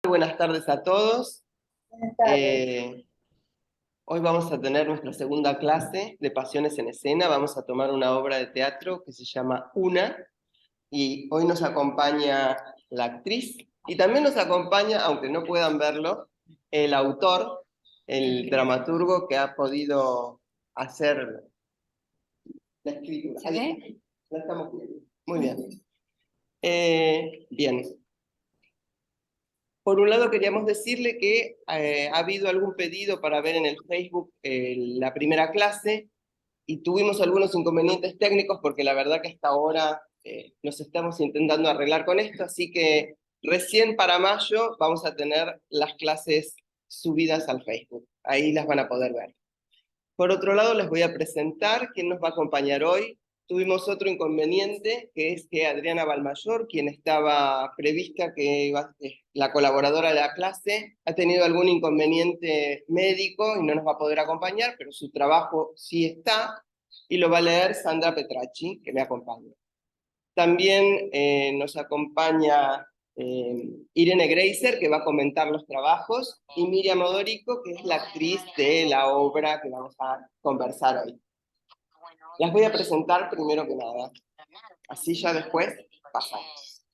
Buenas tardes a todos. Buenas tardes. Hoy vamos a tener nuestra segunda clase de Pasiones en Escena. Vamos a tomar una obra de teatro que se llama Una, y hoy nos acompaña la actriz, y también nos acompaña, aunque no puedan verlo, el autor, el dramaturgo que ha podido hacer la escritura. ¿Se ve? La estamos viendo. Muy bien. Bien. Por un lado queríamos decirle que ha habido algún pedido para ver en el Facebook la primera clase, y tuvimos algunos inconvenientes técnicos porque la verdad que hasta ahora nos estamos intentando arreglar con esto, así que recién para mayo vamos a tener las clases subidas al Facebook. Ahí las van a poder ver. Por otro lado, les voy a presentar quién nos va a acompañar hoy. Tuvimos otro inconveniente, que es que Adriana Balmayor, quien estaba prevista que iba a ser la colaboradora de la clase, ha tenido algún inconveniente médico y no nos va a poder acompañar, pero su trabajo sí está, y lo va a leer Sandra Petracci, que me acompaña. También nos acompaña Irene Greiser, que va a comentar los trabajos, y Miriam Odorico, que es la actriz de la obra que vamos a conversar hoy. Las voy a presentar primero que nada, así ya después pasamos.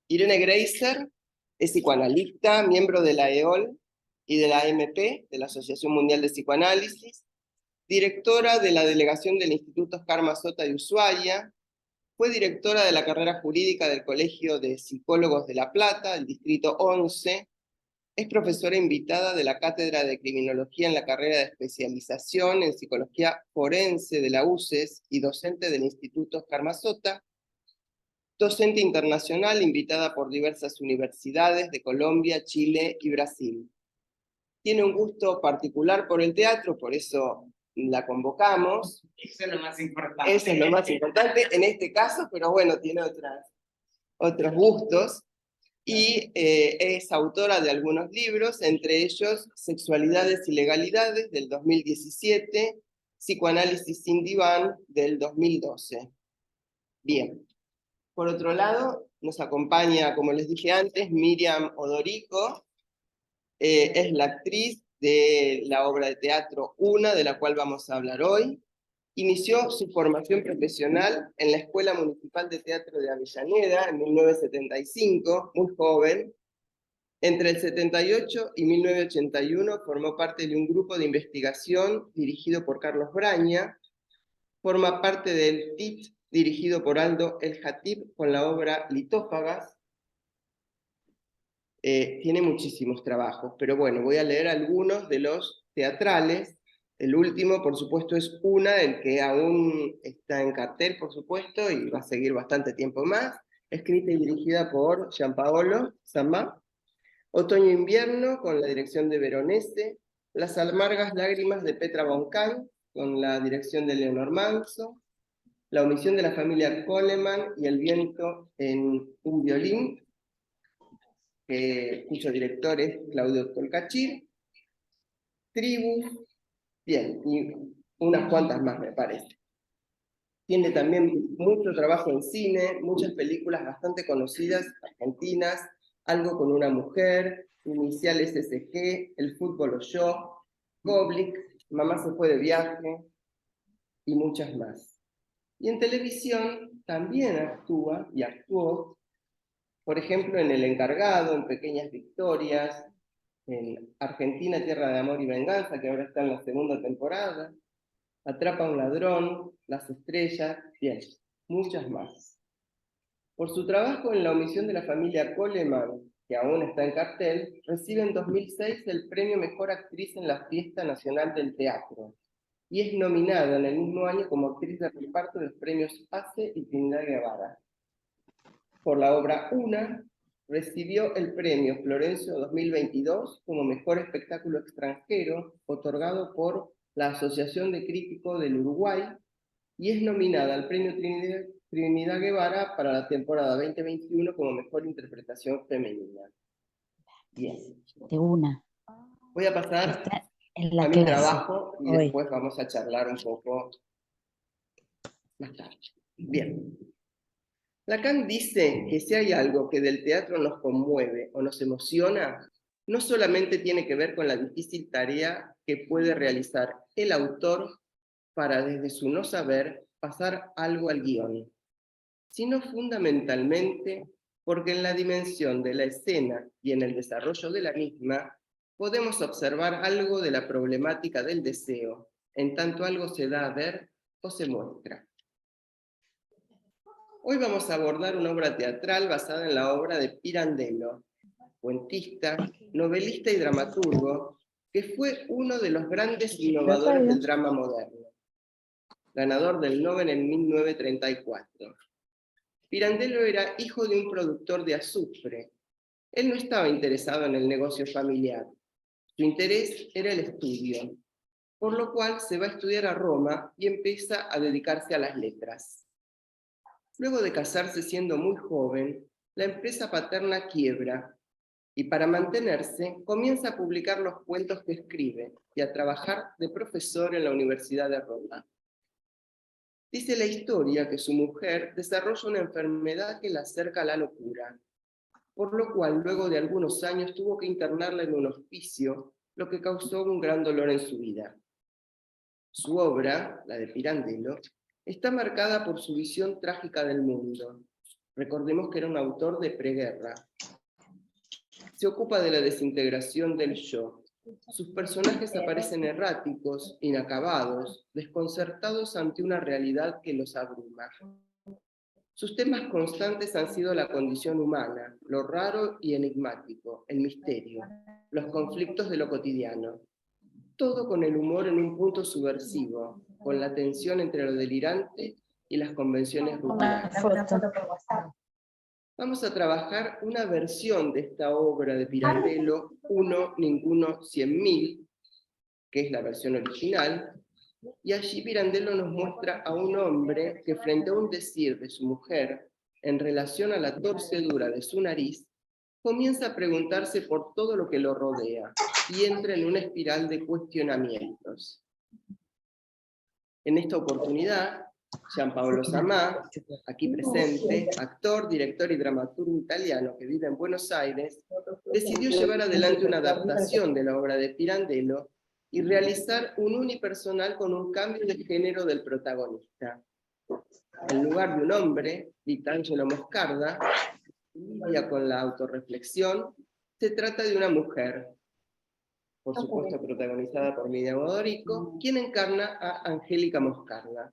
Irene Greiser es psicoanalista, miembro de la EOL y de la AMP, de la Asociación Mundial de Psicoanálisis, directora de la delegación del Instituto Oscar Mazota de Ushuaia. Fue directora de la carrera jurídica del Colegio de Psicólogos de La Plata, el Distrito 11. Es profesora invitada de la Cátedra de Criminología en la carrera de especialización en Psicología Forense de la UCES y docente del Instituto Oscar Mazota. Docente internacional invitada por diversas universidades de Colombia, Chile y Brasil. Tiene un gusto particular por el teatro, por eso la convocamos. Eso es lo más importante. Eso es lo más importante en este caso, pero bueno, tiene otros gustos. Y es autora de algunos libros, entre ellos Sexualidades y Legalidades, del 2017, Psicoanálisis sin diván, del 2012. Bien. Por otro lado, nos acompaña, como les dije antes, Miriam Odorico. Es la actriz de la obra de teatro Una, de la cual vamos a hablar hoy. Inició su formación profesional en la Escuela Municipal de Teatro de Avellaneda en 1975, muy joven. Entre el 78 y 1981 formó parte de un grupo de investigación dirigido por Carlos Braña. Forma parte del TIT dirigido por Aldo El Jatib con la obra Litófagas. Tiene muchísimos trabajos, pero bueno, voy a leer algunos de los teatrales. El último, por supuesto, es Una, el que aún está en cartel, por supuesto, y va a seguir bastante tiempo más. Escrita y dirigida por Gianpaolo Sambà. Otoño-invierno, con la dirección de Veronese. Las amargas lágrimas de Petra Boncay, con la dirección de Leonor Manso. La omisión de la familia Coleman y El viento en un violín, cuyo director es Claudio Tolcachir. Tribus, bien, y unas cuantas más me parece. Tiene también mucho trabajo en cine, muchas películas bastante conocidas, argentinas, Algo con una mujer, Iniciales SG, El fútbol o yo, Goblik, Mamá se fue de viaje, y muchas más. Y en televisión también actúa y actuó, por ejemplo, en El Encargado, en Pequeñas Victorias, en Argentina, Tierra de Amor y Venganza, que ahora está en la segunda temporada, Atrapa a un ladrón, Las estrellas, bien, muchas más. Por su trabajo en La omisión de la familia Coleman, que aún está en cartel, recibe en 2006 el premio Mejor Actriz en la Fiesta Nacional del Teatro, y es nominada en el mismo año como actriz de reparto de los premios ACE y Trinidad Guevara. Por la obra Una, recibió el premio Florencio 2022 como Mejor Espectáculo Extranjero, otorgado por la Asociación de Críticos del Uruguay, y es nominada al premio Trinidad Guevara para la temporada 2021 como Mejor Interpretación Femenina. Bien. De Una. Voy a pasar Está en a la mi clase trabajo y hoy. después vamos a charlar un poco más tarde. Bien. Lacan dice que si hay algo que del teatro nos conmueve o nos emociona, no solamente tiene que ver con la difícil tarea que puede realizar el autor para desde su no saber pasar algo al guión, sino fundamentalmente porque en la dimensión de la escena y en el desarrollo de la misma podemos observar algo de la problemática del deseo, en tanto algo se da a ver o se muestra. Hoy vamos a abordar una obra teatral basada en la obra de Pirandello, cuentista, novelista y dramaturgo, que fue uno de los grandes innovadores del drama moderno, ganador del Nobel en 1934. Pirandello era hijo de un productor de azufre. Él no estaba interesado en el negocio familiar. Su interés era el estudio, por lo cual se va a estudiar a Roma y empieza a dedicarse a las letras. Luego de casarse siendo muy joven, la empresa paterna quiebra y para mantenerse comienza a publicar los cuentos que escribe y a trabajar de profesor en la Universidad de Roma. Dice la historia que su mujer desarrolla una enfermedad que la acerca a la locura, por lo cual luego de algunos años tuvo que internarla en un hospicio, lo que causó un gran dolor en su vida. Su obra, la de Pirandello, está marcada por su visión trágica del mundo. Recordemos que era un autor de preguerra. Se ocupa de la desintegración del yo. Sus personajes aparecen erráticos, inacabados, desconcertados ante una realidad que los abruma. Sus temas constantes han sido la condición humana, lo raro y enigmático, el misterio, los conflictos de lo cotidiano. Todo con el humor en un punto subversivo, con la tensión entre lo delirante y las convenciones rutinarias. Vamos a trabajar una versión de esta obra de Pirandello, Uno, Ninguno, 100.000, que es la versión original, y allí Pirandello nos muestra a un hombre que frente a un decir de su mujer, en relación a la torcedura de su nariz, comienza a preguntarse por todo lo que lo rodea y entra en una espiral de cuestionamientos. En esta oportunidad, Giampaolo Samà, aquí presente, actor, director y dramaturgo italiano que vive en Buenos Aires, decidió llevar adelante una adaptación de la obra de Pirandello y realizar un unipersonal con un cambio de género del protagonista. En lugar de un hombre, Vitangelo Moscarda, lidia con la autorreflexión, se trata de una mujer, por supuesto protagonizada por Lidia Modorico, quien encarna a Angélica Moscarda.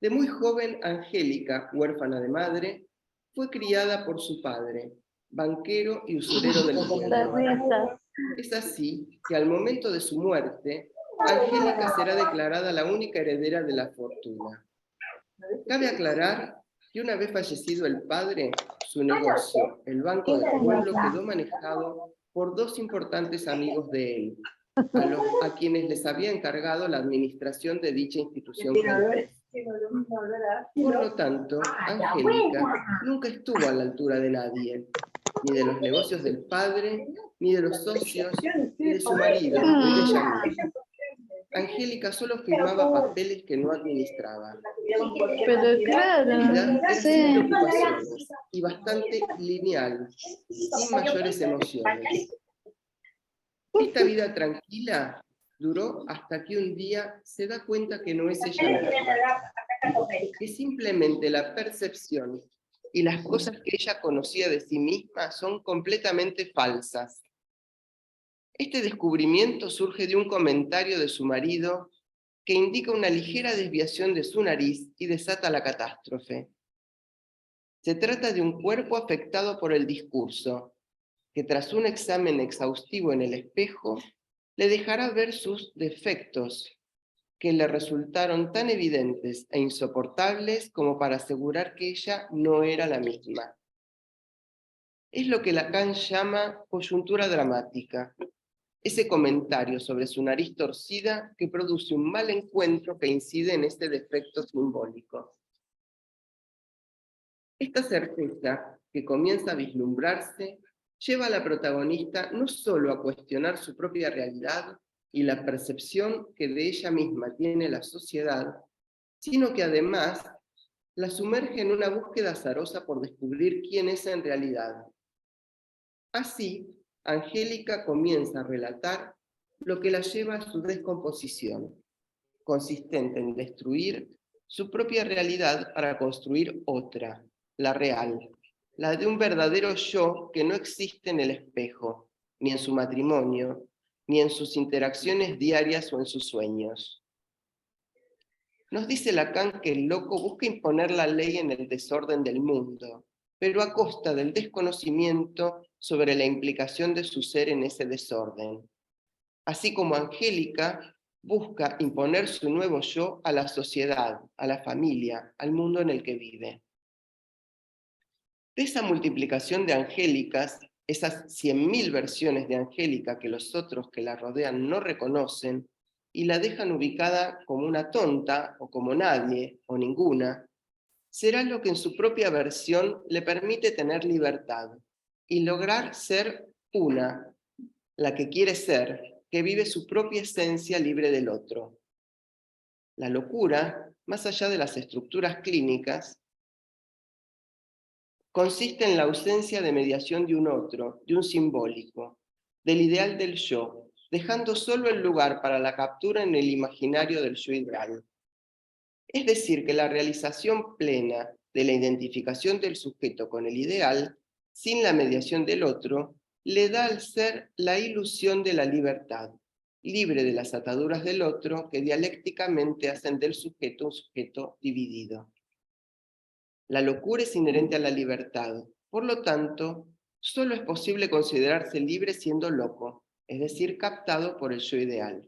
De muy joven, Angélica, huérfana de madre, fue criada por su padre, banquero y usurero del pueblo. Es así que al momento de su muerte, Angélica será declarada la única heredera de la fortuna. Cabe aclarar que una vez fallecido el padre, su negocio, el Banco del Pueblo, quedó manejado por dos importantes amigos de él, a quienes les había encargado la administración de dicha institución. Por lo tanto, Angélica nunca estuvo a la altura de nadie, ni de los negocios del padre, ni de los socios, ni de su marido, ni de ella misma. Angélica solo firmaba papeles que no administraba. Pero claro, Era sí. sin preocupaciones y bastante lineal, sin mayores emociones. Esta vida tranquila duró hasta que un día se da cuenta que no es ella misma, que simplemente la percepción y las cosas que ella conocía de sí misma son completamente falsas. Este descubrimiento surge de un comentario de su marido que indica una ligera desviación de su nariz y desata la catástrofe. Se trata de un cuerpo afectado por el discurso, que tras un examen exhaustivo en el espejo, le dejará ver sus defectos, que le resultaron tan evidentes e insoportables como para asegurar que ella no era la misma. Es lo que Lacan llama coyuntura dramática, ese comentario sobre su nariz torcida que produce un mal encuentro que incide en este defecto simbólico. Esta certeza, que comienza a vislumbrarse, lleva a la protagonista no solo a cuestionar su propia realidad y la percepción que de ella misma tiene la sociedad, sino que además la sumerge en una búsqueda azarosa por descubrir quién es en realidad. Así, Angélica comienza a relatar lo que la lleva a su descomposición, consistente en destruir su propia realidad para construir otra, la real, la de un verdadero yo que no existe en el espejo, ni en su matrimonio, ni en sus interacciones diarias o en sus sueños. Nos dice Lacan que el loco busca imponer la ley en el desorden del mundo, pero a costa del desconocimiento sobre la implicación de su ser en ese desorden. Así como Angélica busca imponer su nuevo yo a la sociedad, a la familia, al mundo en el que vive. De esa multiplicación de Angélicas, esas 100.000 versiones de Angélica que los otros que la rodean no reconocen y la dejan ubicada como una tonta o como nadie o ninguna, será lo que en su propia versión le permite tener libertad y lograr ser una, la que quiere ser, que vive su propia esencia libre del otro. La locura, más allá de las estructuras clínicas, consiste en la ausencia de mediación de un otro, de un simbólico, del ideal del yo, dejando solo el lugar para la captura en el imaginario del yo ideal. Es decir, que la realización plena de la identificación del sujeto con el ideal, sin la mediación del otro, le da al ser la ilusión de la libertad, libre de las ataduras del otro que dialécticamente hacen del sujeto un sujeto dividido. La locura es inherente a la libertad, por lo tanto, solo es posible considerarse libre siendo loco, es decir, captado por el yo ideal.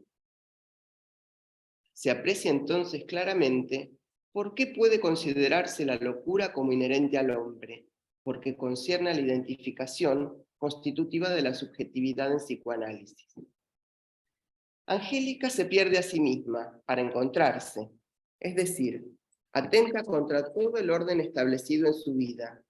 Se aprecia entonces claramente por qué puede considerarse la locura como inherente al hombre, porque concierne a la identificación constitutiva de la subjetividad en psicoanálisis. Angélica se pierde a sí misma para encontrarse, es decir, atenta contra todo el orden establecido en su vida,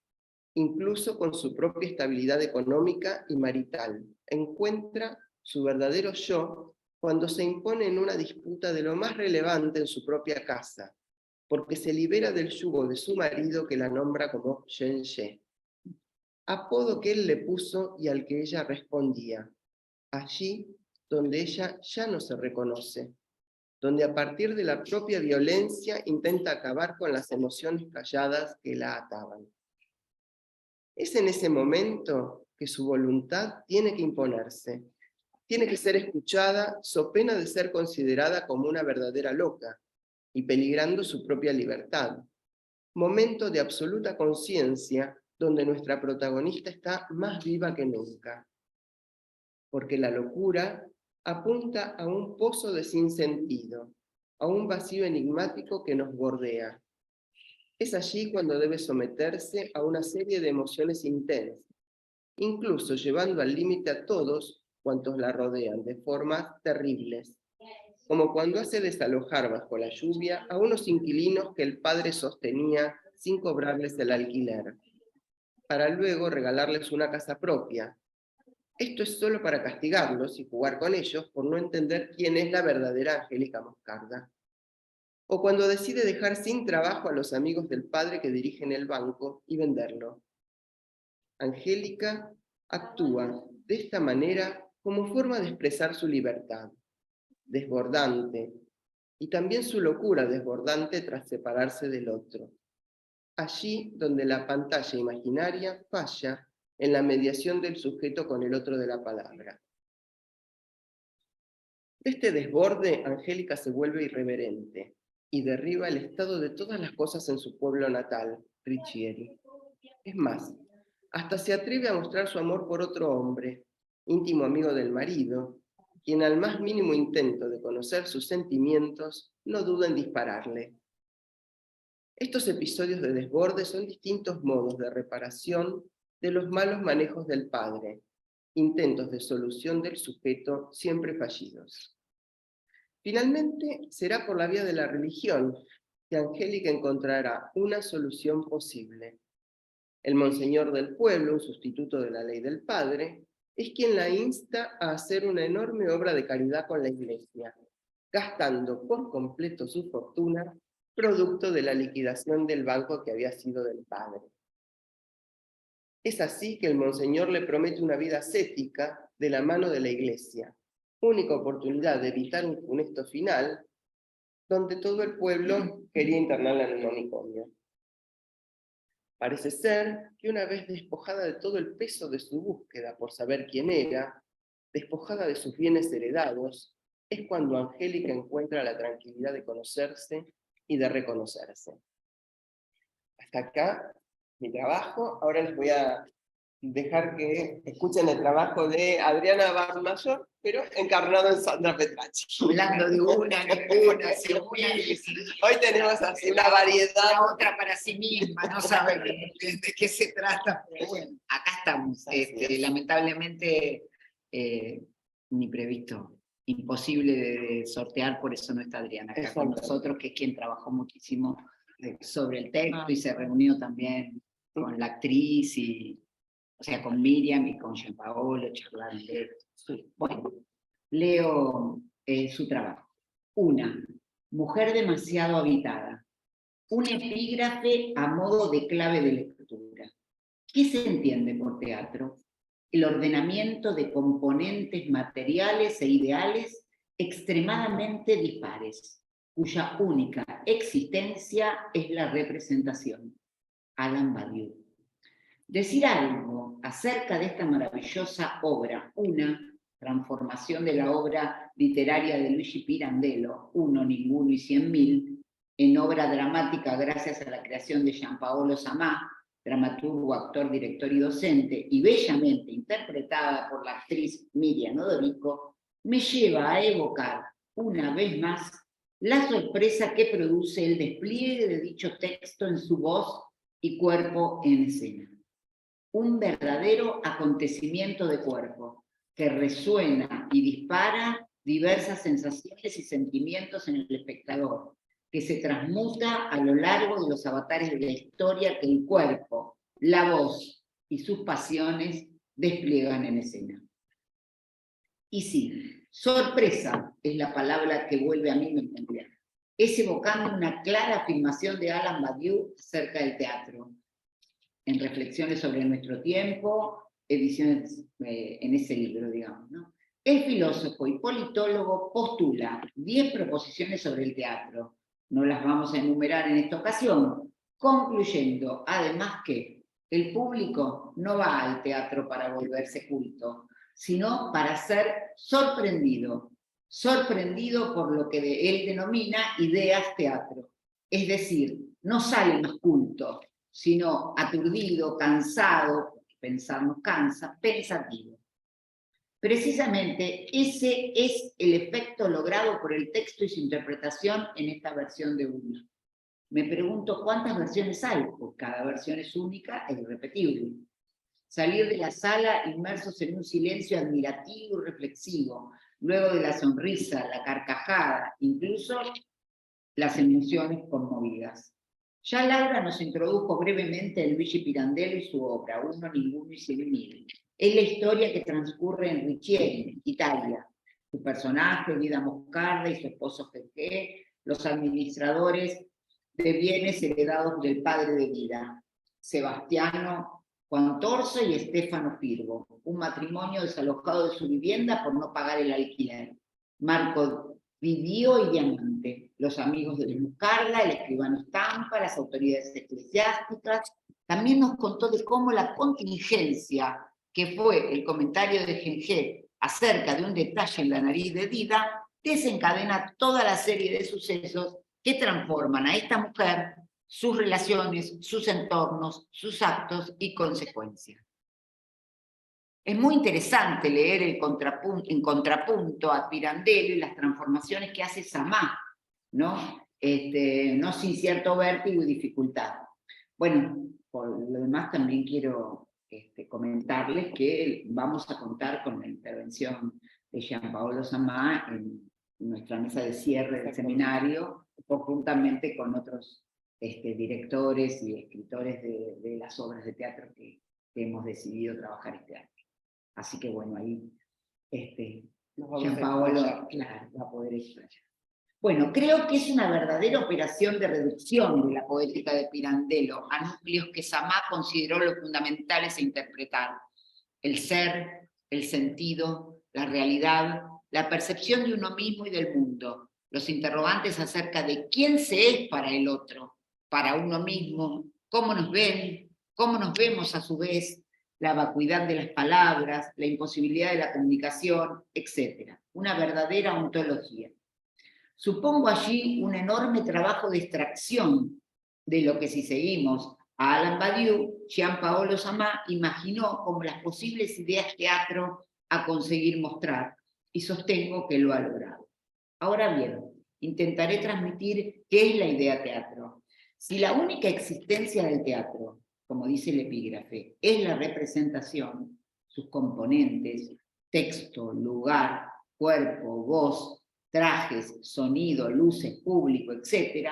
incluso con su propia estabilidad económica y marital. Encuentra su verdadero yo cuando se impone en una disputa de lo más relevante en su propia casa, porque se libera del yugo de su marido que la nombra como Shen-Ye, apodo que él le puso y al que ella respondía, allí donde ella ya no se reconoce, donde a partir de la propia violencia intenta acabar con las emociones calladas que la ataban. Es en ese momento que su voluntad tiene que imponerse, tiene que ser escuchada so pena de ser considerada como una verdadera loca y peligrando su propia libertad. Momento de absoluta conciencia donde nuestra protagonista está más viva que nunca. Porque la locura apunta a un pozo de sinsentido, a un vacío enigmático que nos bordea. Es allí cuando debe someterse a una serie de emociones intensas, incluso llevando al límite a todos cuantos la rodean de formas terribles, como cuando hace desalojar bajo la lluvia a unos inquilinos que el padre sostenía sin cobrarles el alquiler, para luego regalarles una casa propia. Esto es solo para castigarlos y jugar con ellos por no entender quién es la verdadera Angélica Moscarda. O cuando decide dejar sin trabajo a los amigos del padre que dirigen el banco y venderlo. Angélica actúa de esta manera como forma de expresar su libertad, desbordante, y también su locura desbordante tras separarse del otro. Allí donde la pantalla imaginaria falla en la mediación del sujeto con el otro de la palabra. De este desborde, Angélica se vuelve irreverente y derriba el estado de todas las cosas en su pueblo natal, Riccieri. Es más, hasta se atreve a mostrar su amor por otro hombre, íntimo amigo del marido, quien al más mínimo intento de conocer sus sentimientos no duda en dispararle. Estos episodios de desborde son distintos modos de reparación de los malos manejos del padre, intentos de solución del sujeto siempre fallidos. Finalmente, será por la vía de la religión que Angélica encontrará una solución posible. El monseñor del pueblo, un sustituto de la ley del padre, es quien la insta a hacer una enorme obra de caridad con la iglesia, gastando por completo su fortuna producto de la liquidación del banco que había sido del padre. Es así que el monseñor le promete una vida ascética de la mano de la iglesia, única oportunidad de evitar un funesto final, donde todo el pueblo quería internarla en un manicomio. Parece ser que una vez despojada de todo el peso de su búsqueda por saber quién era, despojada de sus bienes heredados, es cuando Angélica encuentra la tranquilidad de conocerse y de reconocerse. Hasta acá mi trabajo. Ahora les voy a dejar que escuchen el trabajo de Adriana Barmayor, pero encarnado en Sandra Petracci. Hablando de una, ninguna, si una, Hoy tenemos así una variedad. la otra para sí misma, no sabe de qué se trata, pero bueno, acá estamos. Lamentablemente, ni previsto, imposible de sortear, por eso no está Adriana acá con nosotros, que es quien trabajó muchísimo sobre el texto y se reunió también con la actriz, o sea, con Miriam y con Gianpaolo, charlaron de esto. Bueno, leo su trabajo. Una, mujer demasiado habitada. Un epígrafe a modo de clave de lectura. ¿Qué se entiende por teatro? El ordenamiento de componentes materiales e ideales extremadamente dispares, cuya única existencia es la representación. Alain Badiou. Decir algo acerca de esta maravillosa obra, una transformación de la obra literaria de Luigi Pirandello, Uno, Ninguno y 100.000, en obra dramática gracias a la creación de Gianpaolo Samà, dramaturgo, actor, director y docente, y bellamente interpretada por la actriz Miriam Odorico, me lleva a evocar una vez más la sorpresa que produce el despliegue de dicho texto en su voz y cuerpo en escena. Un verdadero acontecimiento de cuerpo, que resuena y dispara diversas sensaciones y sentimientos en el espectador, que se transmuta a lo largo de los avatares de la historia que el cuerpo, la voz y sus pasiones despliegan en escena. Y sí, sorpresa es la palabra que vuelve a mí mi memoria. Es evocando una clara afirmación de Alain Badiou acerca del teatro, en Reflexiones sobre nuestro tiempo, ediciones en ese libro, digamos, ¿no? El filósofo y politólogo postula 10 proposiciones sobre el teatro. No las vamos a enumerar en esta ocasión, concluyendo además que el público no va al teatro para volverse culto, sino para ser sorprendido por lo que él denomina ideas teatro. Es decir, no sale más culto, sino aturdido, cansado, pensar nos cansa, pensativo. Precisamente ese es el efecto logrado por el texto y su interpretación en esta versión de Uno. Me pregunto cuántas versiones hay, porque cada versión es única e irrepetible. Salir de la sala inmersos en un silencio admirativo y reflexivo, luego de la sonrisa, la carcajada, incluso las emociones conmovidas. Ya Laura nos introdujo brevemente a Luigi Pirandello y su obra, Uno, Ninguno y 100.000. Es la historia que transcurre en Riccieri, Italia. Su personaje, Vida Moscarda y su esposo Gegé, los administradores de bienes heredados del padre de Vida, Sebastiano Quantorso y Stefano Firbo, un matrimonio desalojado de su vivienda por no pagar el alquiler. Marco Vivió y Diamante, los amigos de Moscarda, el escribano Stampa, las autoridades eclesiásticas. También nos contó de cómo la contingencia, que fue el comentario de Gegé acerca de un detalle en la nariz de Dida, desencadena toda la serie de sucesos que transforman a esta mujer, sus relaciones, sus entornos, sus actos y consecuencias. Es muy interesante leer en contrapunto a Pirandello y las transformaciones que hace Samà, ¿no? No sin cierto vértigo y dificultad. Bueno, por lo demás también quiero comentarles que vamos a contar con la intervención de Gianpaolo Samà en nuestra mesa de cierre del seminario, conjuntamente con otros directores y escritores de las obras de teatro que hemos decidido trabajar este año. Así que bueno, ahí Gianpaolo, claro, va a poder explayar. Bueno, creo que es una verdadera operación de reducción de la poética de Pirandello a núcleos que Samá consideró los fundamentales a interpretar: el ser, el sentido, la realidad, la percepción de uno mismo y del mundo, los interrogantes acerca de quién se es para el otro, para uno mismo, cómo nos ven, cómo nos vemos a su vez, la vacuidad de las palabras, la imposibilidad de la comunicación, etc. Una verdadera ontología. Supongo allí un enorme trabajo de extracción de lo que, si seguimos a Alain Badiou, Jean-Paul Samá imaginó como las posibles ideas teatro a conseguir mostrar, y sostengo que lo ha logrado. Ahora bien, intentaré transmitir qué es la idea teatro. Si la única existencia del teatro, como dice el epígrafe, es la representación, sus componentes, texto, lugar, cuerpo, voz, trajes, sonido, luces, público, etc.,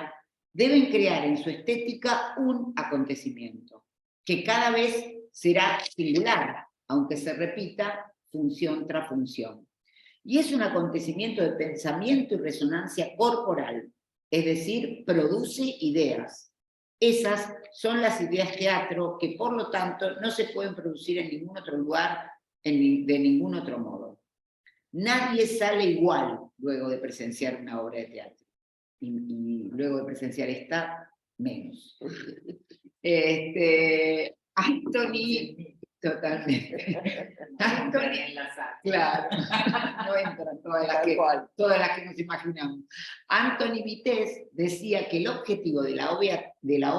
deben crear en su estética un acontecimiento, que cada vez será singular, aunque se repita función tras función. Y es un acontecimiento de pensamiento y resonancia corporal, es decir, produce ideas. Esas son las ideas teatro que, por lo tanto, no se pueden producir en ningún otro lugar, de ningún otro modo. Nadie sale igual luego de presenciar una obra de teatro. Y luego de presenciar esta, menos. Anthony, totalmente. Anthony, claro, no entran todas las que nos imaginamos. Anthony Vitesse decía que el objetivo de la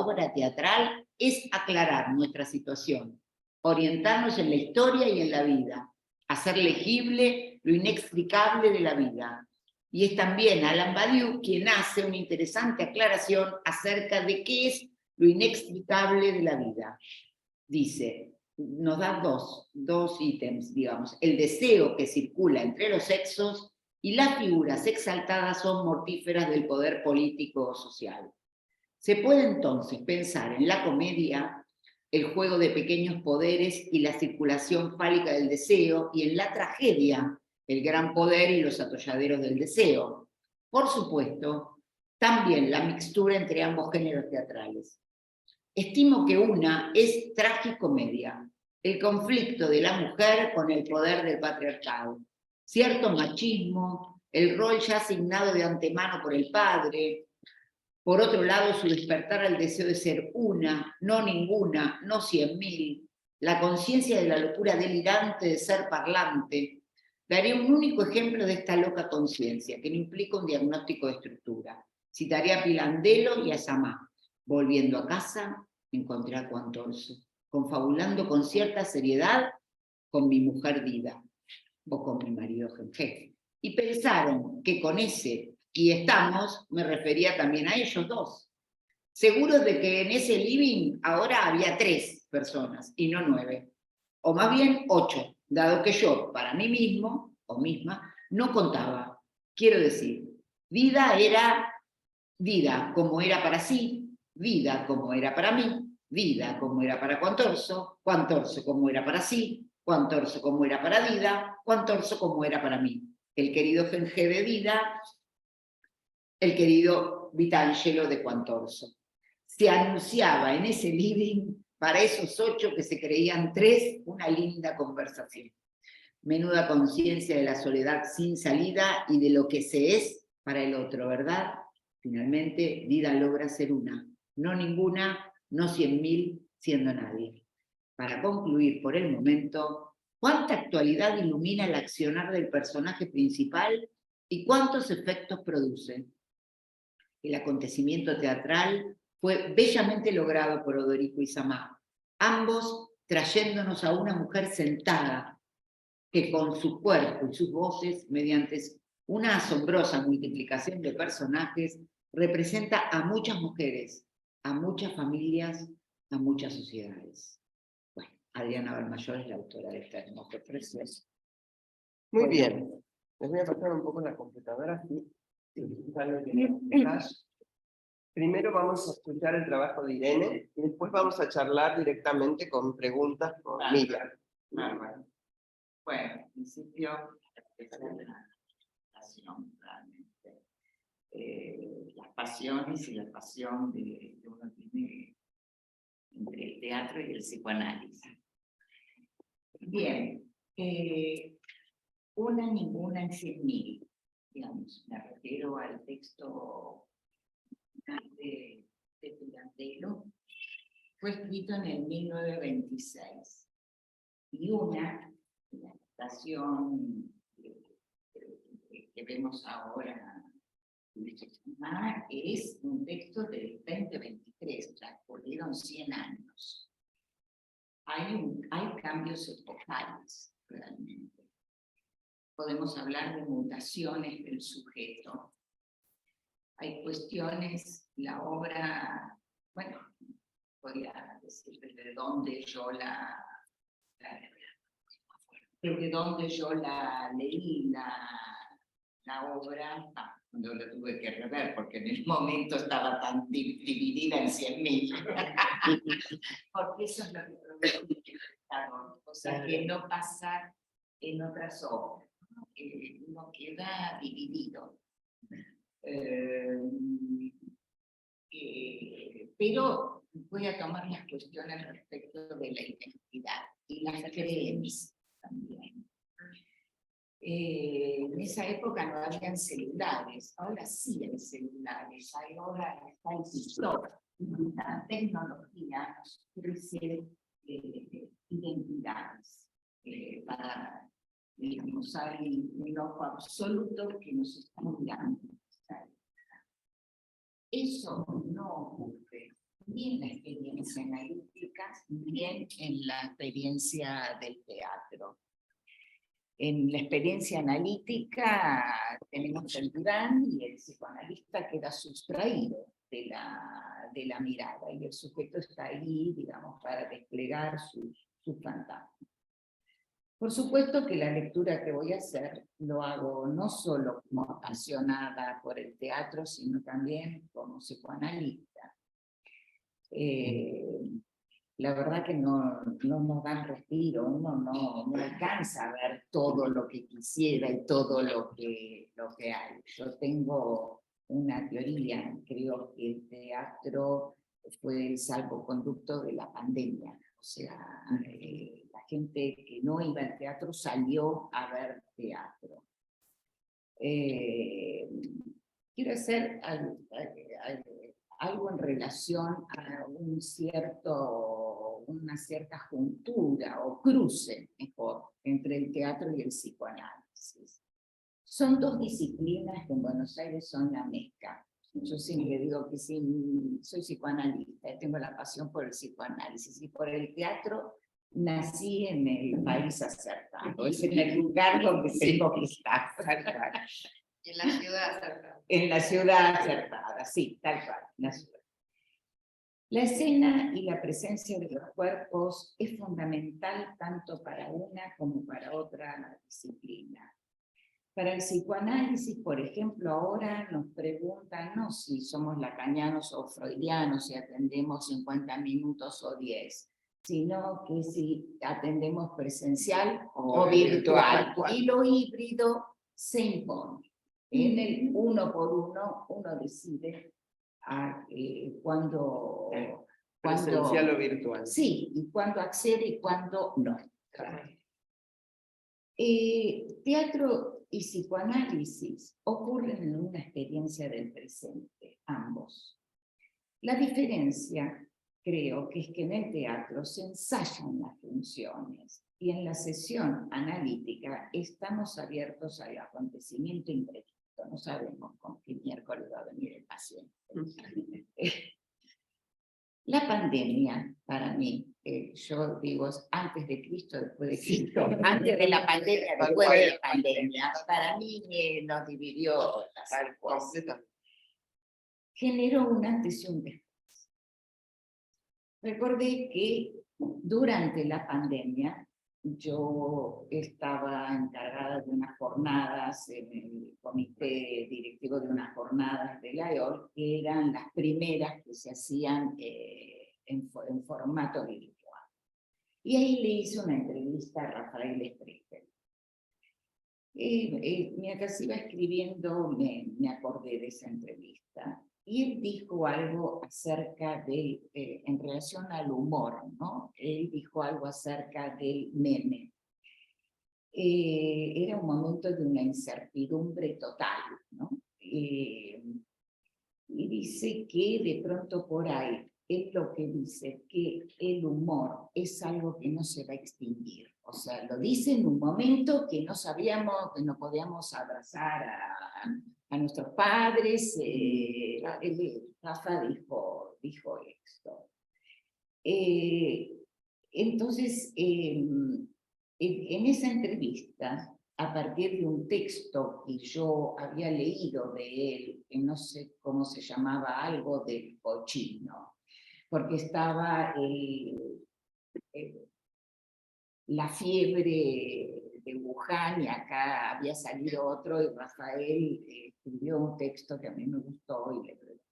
obra teatral es aclarar nuestra situación, orientarnos en la historia y en la vida, hacer legible lo inextricable de la vida. Y es también Alain Badiou quien hace una interesante aclaración acerca de qué es lo inextricable de la vida. Dice, nos da dos ítems, digamos: el deseo que circula entre los sexos y las figuras exaltadas son mortíferas del poder político o social. Se puede entonces pensar en la comedia el juego de pequeños poderes y la circulación fálica del deseo, y en la tragedia el gran poder y los atolladeros del deseo. Por supuesto, también la mixtura entre ambos géneros teatrales. Estimo que una es tragicomedia, el conflicto de la mujer con el poder del patriarcado, cierto machismo, el rol ya asignado de antemano por el padre, por otro lado su despertar al deseo de ser una, no ninguna, no 100.000, la conciencia de la locura delirante de ser parlante. Daré un único ejemplo de esta loca conciencia, que no implica un diagnóstico de estructura. Citaré a Pirandello y a Samá. Volviendo a casa, encontré a Quantorso, confabulando con cierta seriedad con mi mujer Dida, o con mi marido Genje. Y pensaron que con ese "y estamos" me refería también a ellos dos. Seguros de que en ese living ahora había 3 personas, y no 9. O más bien 8, dado que yo, para mí mismo, o misma, no contaba. Quiero decir, Dida era Dida como era para sí, Dida como era para mí, Dida como era para Quantorso, Quantorso como era para sí, Quantorso como era para Dida, Quantorso como era para mí. El querido Genje de Dida, el querido Vitangelo de Quantorso. Se anunciaba en ese living, para esos 8 que se creían 3, una linda conversación. Menuda conciencia de la soledad sin salida y de lo que se es para el otro, ¿verdad? Finalmente, Dida logra ser una, no ninguna, no 100.000, siendo nadie. Para concluir por el momento, ¿cuánta actualidad ilumina el accionar del personaje principal y cuántos efectos produce? El acontecimiento teatral fue bellamente logrado por Odorico y Samá, ambos trayéndonos a una mujer sentada que con su cuerpo y sus voces, mediante una asombrosa multiplicación de personajes, representa a muchas mujeres, a muchas familias, a muchas sociedades. Bueno, Adriana Balmayor es la autora de esta hermosa preciosa. Muy bien. Les voy a pasar un poco la computadora así. Primero vamos a escuchar el trabajo de Irene y después vamos a charlar directamente con preguntas con Miriam. Bueno, en principio es una relación realmente las pasiones y la pasión que uno tiene entre el teatro y el psicoanálisis. Bien, una ninguna en 100.000, digamos, me refiero al texto de Pirandello, fue escrito en el 1926, y la adaptación que vemos ahora es un texto del 2023, o sea, ocurrieron 100 años. Hay cambios epocales, realmente. Podemos hablar de mutaciones del sujeto. Hay cuestiones, la obra, bueno, podría decir desde dónde yo leí la obra, cuando la tuve que rever, porque en el momento estaba tan dividida en 100.000. Porque eso es lo que produce, o sea, que no pasa en otras obras, uno queda dividido. Pero voy a tomar las cuestiones respecto de la identidad y las creencias también. En esa época no habían celulares, ahora sí hay celulares, ahora está el TikTok. La tecnología nos ofrece identidades para, digamos, hay un ojo absoluto que nos está mirando. Eso no ocurre ni en la experiencia analítica, ni en la experiencia del teatro. En la experiencia analítica tenemos el Durán y el psicoanalista queda sustraído de la mirada y el sujeto está ahí, digamos, para desplegar sus fantasmas. Por supuesto que la lectura que voy a hacer lo hago no solo como apasionada por el teatro, sino también como psicoanalista. La verdad que no nos dan respiro, uno no alcanza a ver todo lo que quisiera y todo lo que hay. Yo tengo una teoría, creo que el teatro fue el salvoconducto de la pandemia. O sea, la gente que no iba al teatro salió a ver teatro. Quiero hacer algo en relación a una cierta juntura o cruce, mejor, entre el teatro y el psicoanálisis. Son dos disciplinas que en Buenos Aires son la mezcla. Yo siempre digo que soy psicoanalista, tengo la pasión por el psicoanálisis y por el teatro. Nací en el país acertado, es en el lugar donde tengo que estar. En la ciudad acertada. En la ciudad acertada, sí, tal cual, la ciudad. La escena y la presencia de los cuerpos es fundamental tanto para una como para otra disciplina. Para el psicoanálisis, por ejemplo, ahora nos preguntan no si somos lacanianos o freudianos, si atendemos 50 minutos o 10, sino que si atendemos presencial o virtual. Y lo híbrido se impone. En el uno por uno decide cuándo presencial o virtual. Sí, y cuándo accede y cuándo no. Teatro y psicoanálisis ocurren en una experiencia del presente, ambos. La diferencia, creo, que es que en el teatro se ensayan las funciones y en la sesión analítica estamos abiertos al acontecimiento imprevisto. No sabemos con qué miércoles va a venir el paciente. La pandemia, para mí, yo digo, antes de Cristo, después de Cristo, antes de la pandemia, después de la pandemia, para mí nos dividió las cosas. Generó un antes y un después. Recordé que durante la pandemia yo estaba encargada de unas jornadas en el comité directivo de unas jornadas de la EOL, que eran las primeras que se hacían en formato virtual. Y ahí le hice una entrevista a Rafael Sprecher. Mientras iba escribiendo me acordé de esa entrevista. Y él dijo algo acerca de, en relación al humor, ¿no? Él dijo algo acerca del meme. Era un momento de una incertidumbre total, ¿no? Y dice que de pronto por ahí, es lo que dice, que el humor es algo que no se va a extinguir. O sea, lo dice en un momento que no sabíamos, que no podíamos abrazar a nuestros padres. Rafa dijo esto. Entonces, en esa entrevista, a partir de un texto que yo había leído de él, que no sé cómo se llamaba, algo del cochino, porque estaba la fiebre de Wuhan y acá había salido otro y Rafael escribió un texto que a mí me gustó y le pregunté.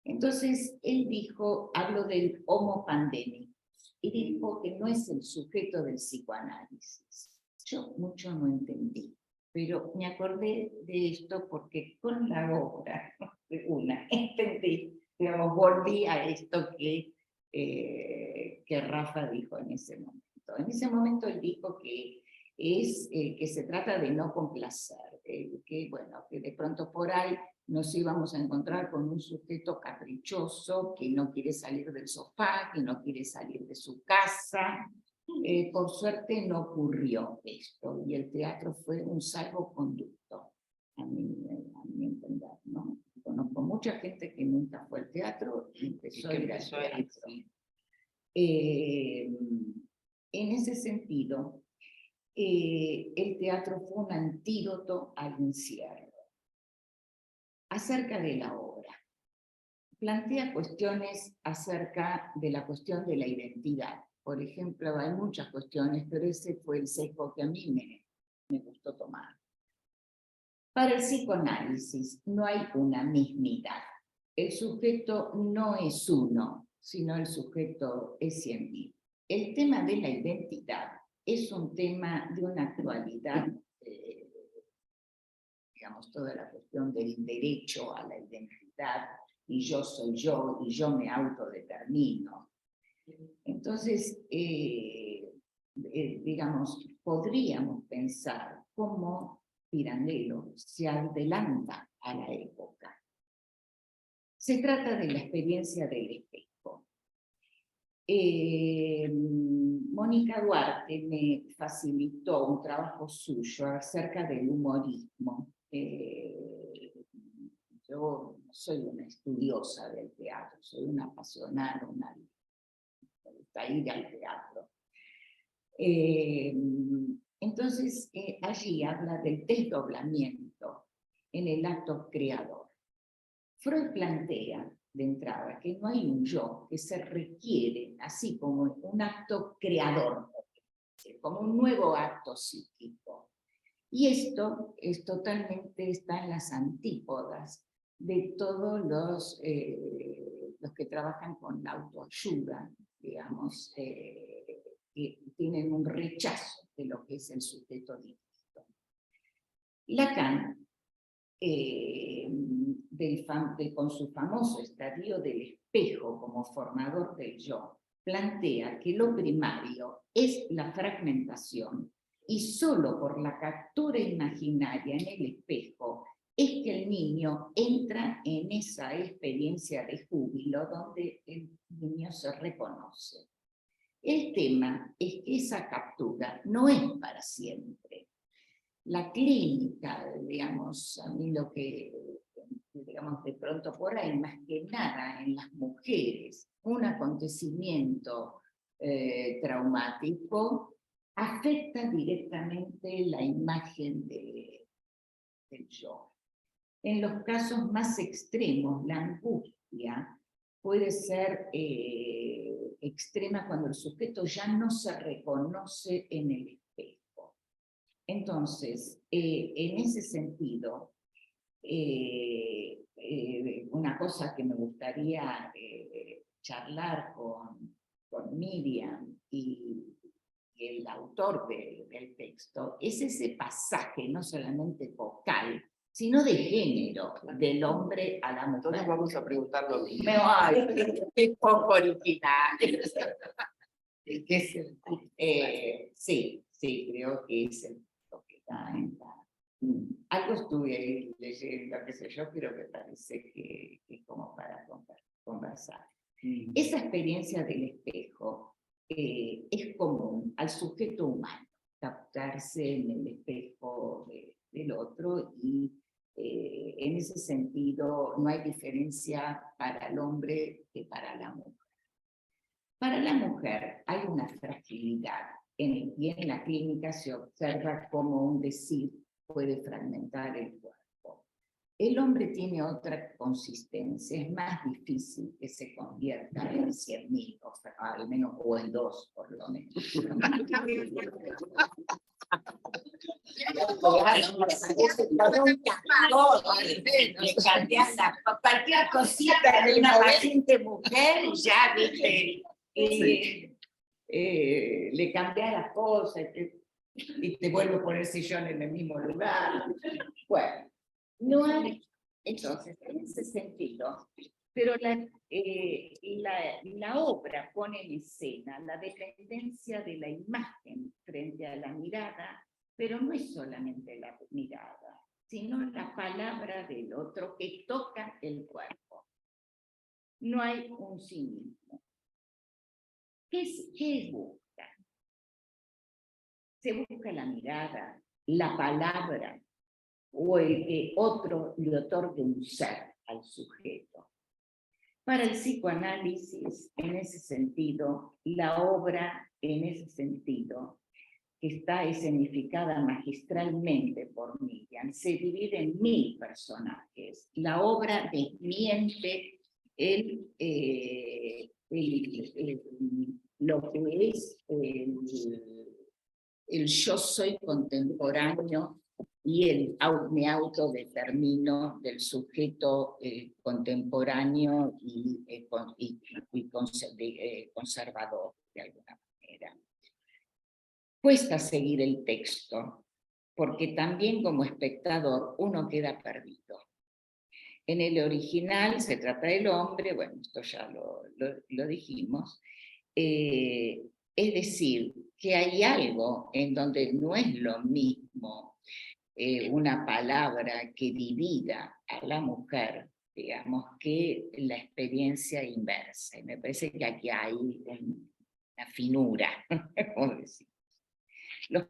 Entonces él dijo, hablo del homo pandémico, y dijo que no es el sujeto del psicoanálisis. Yo mucho no entendí, pero me acordé de esto porque con la obra de una entendí, digamos, volví a esto que Rafa dijo en ese momento. En ese momento él dijo que que se trata de no complacer, que bueno, que de pronto por ahí nos íbamos a encontrar con un sujeto caprichoso que no quiere salir del sofá, que no quiere salir de su casa. Por suerte no ocurrió esto, y el teatro fue un salvoconducto, a mi entender, ¿no? Conozco mucha gente que nunca fue al teatro y empezó a ir al teatro. En ese sentido, el teatro fue un antídoto al encierro. Acerca de la obra, plantea cuestiones acerca de la cuestión de la identidad. Por ejemplo, hay muchas cuestiones, pero ese fue el sesgo que a mí me gustó tomar. Para el psicoanálisis no hay una mismidad. El sujeto no es uno, sino el sujeto es 100.000. El tema de la identidad es un tema de una actualidad, digamos, toda la cuestión del derecho a la identidad, y yo soy yo, y yo me autodetermino. Entonces, digamos, podríamos pensar cómo Pirandello se adelanta a la época. Se trata de la experiencia del espejo. Mónica Duarte me facilitó un trabajo suyo acerca del humorismo. Yo no soy una estudiosa del teatro, soy una apasionada, me gusta ir al teatro. Entonces, allí habla del desdoblamiento en el acto creador. Freud plantea de entrada que no hay un yo, que se requiere, así como un acto creador, como un nuevo acto psíquico. Y esto totalmente está en las antípodas de todos los que trabajan con la autoayuda, digamos, que tienen un rechazo de lo que es el sujeto distinto. Lacan, con su famoso estadio del espejo como formador del yo, plantea que lo primario es la fragmentación, y solo por la captura imaginaria en el espejo es que el niño entra en esa experiencia de júbilo donde el niño se reconoce. El tema es que esa captura no es para siempre. La clínica, digamos, a mí lo que, digamos, de pronto por ahí, más que nada en las mujeres, un acontecimiento traumático afecta directamente la imagen del yo. En los casos más extremos, la angustia puede ser extrema cuando el sujeto ya no se reconoce en el espejo. Entonces, en ese sentido, una cosa que me gustaría charlar con Miriam y el autor del texto es ese pasaje no solamente vocal, sino de género, del hombre a la mujer. Entonces vamos a preguntar lo mismo. Ay, qué poco original. Sí, creo que es lo que está en la... Algo estuve ahí leyendo, qué sé yo, pero me parece que es como para conversar. Esa experiencia del espejo es común al sujeto humano, captarse en el espejo del otro, y en ese sentido no hay diferencia para el hombre que para la mujer. Para la mujer hay una fragilidad, y en la clínica se observa cómo un decir puede fragmentar el cuerpo. El hombre tiene otra consistencia, es más difícil que se convierta en 100.000, al menos, o en 2, por lo menos. Cualquier cosita de una paciente mujer, ya viste, le cambia las cosas y te vuelve a poner sillón en el mismo lugar. Bueno, no hay, entonces, en ese sentido, pero la obra pone en escena la dependencia de la imagen frente a la mirada, pero no es solamente la mirada, sino la palabra del otro que toca el cuerpo. No hay un sí mismo. ¿Qué busca? Se busca la mirada, la palabra, o el que otro le otorgue un ser al sujeto. Para el psicoanálisis, en ese sentido, la obra, en ese sentido, que está escenificada magistralmente por Miriam, se divide en 1000 personajes. La obra desmiente lo que es el yo soy contemporáneo y me autodetermino del sujeto contemporáneo y conservador, de alguna manera. Cuesta seguir el texto, porque también como espectador uno queda perdido. En el original se trata del hombre, bueno, esto ya lo dijimos, es decir, que hay algo en donde no es lo mismo una palabra que divida a la mujer, digamos, que la experiencia inversa. Y me parece que aquí hay una finura, como decimos. Los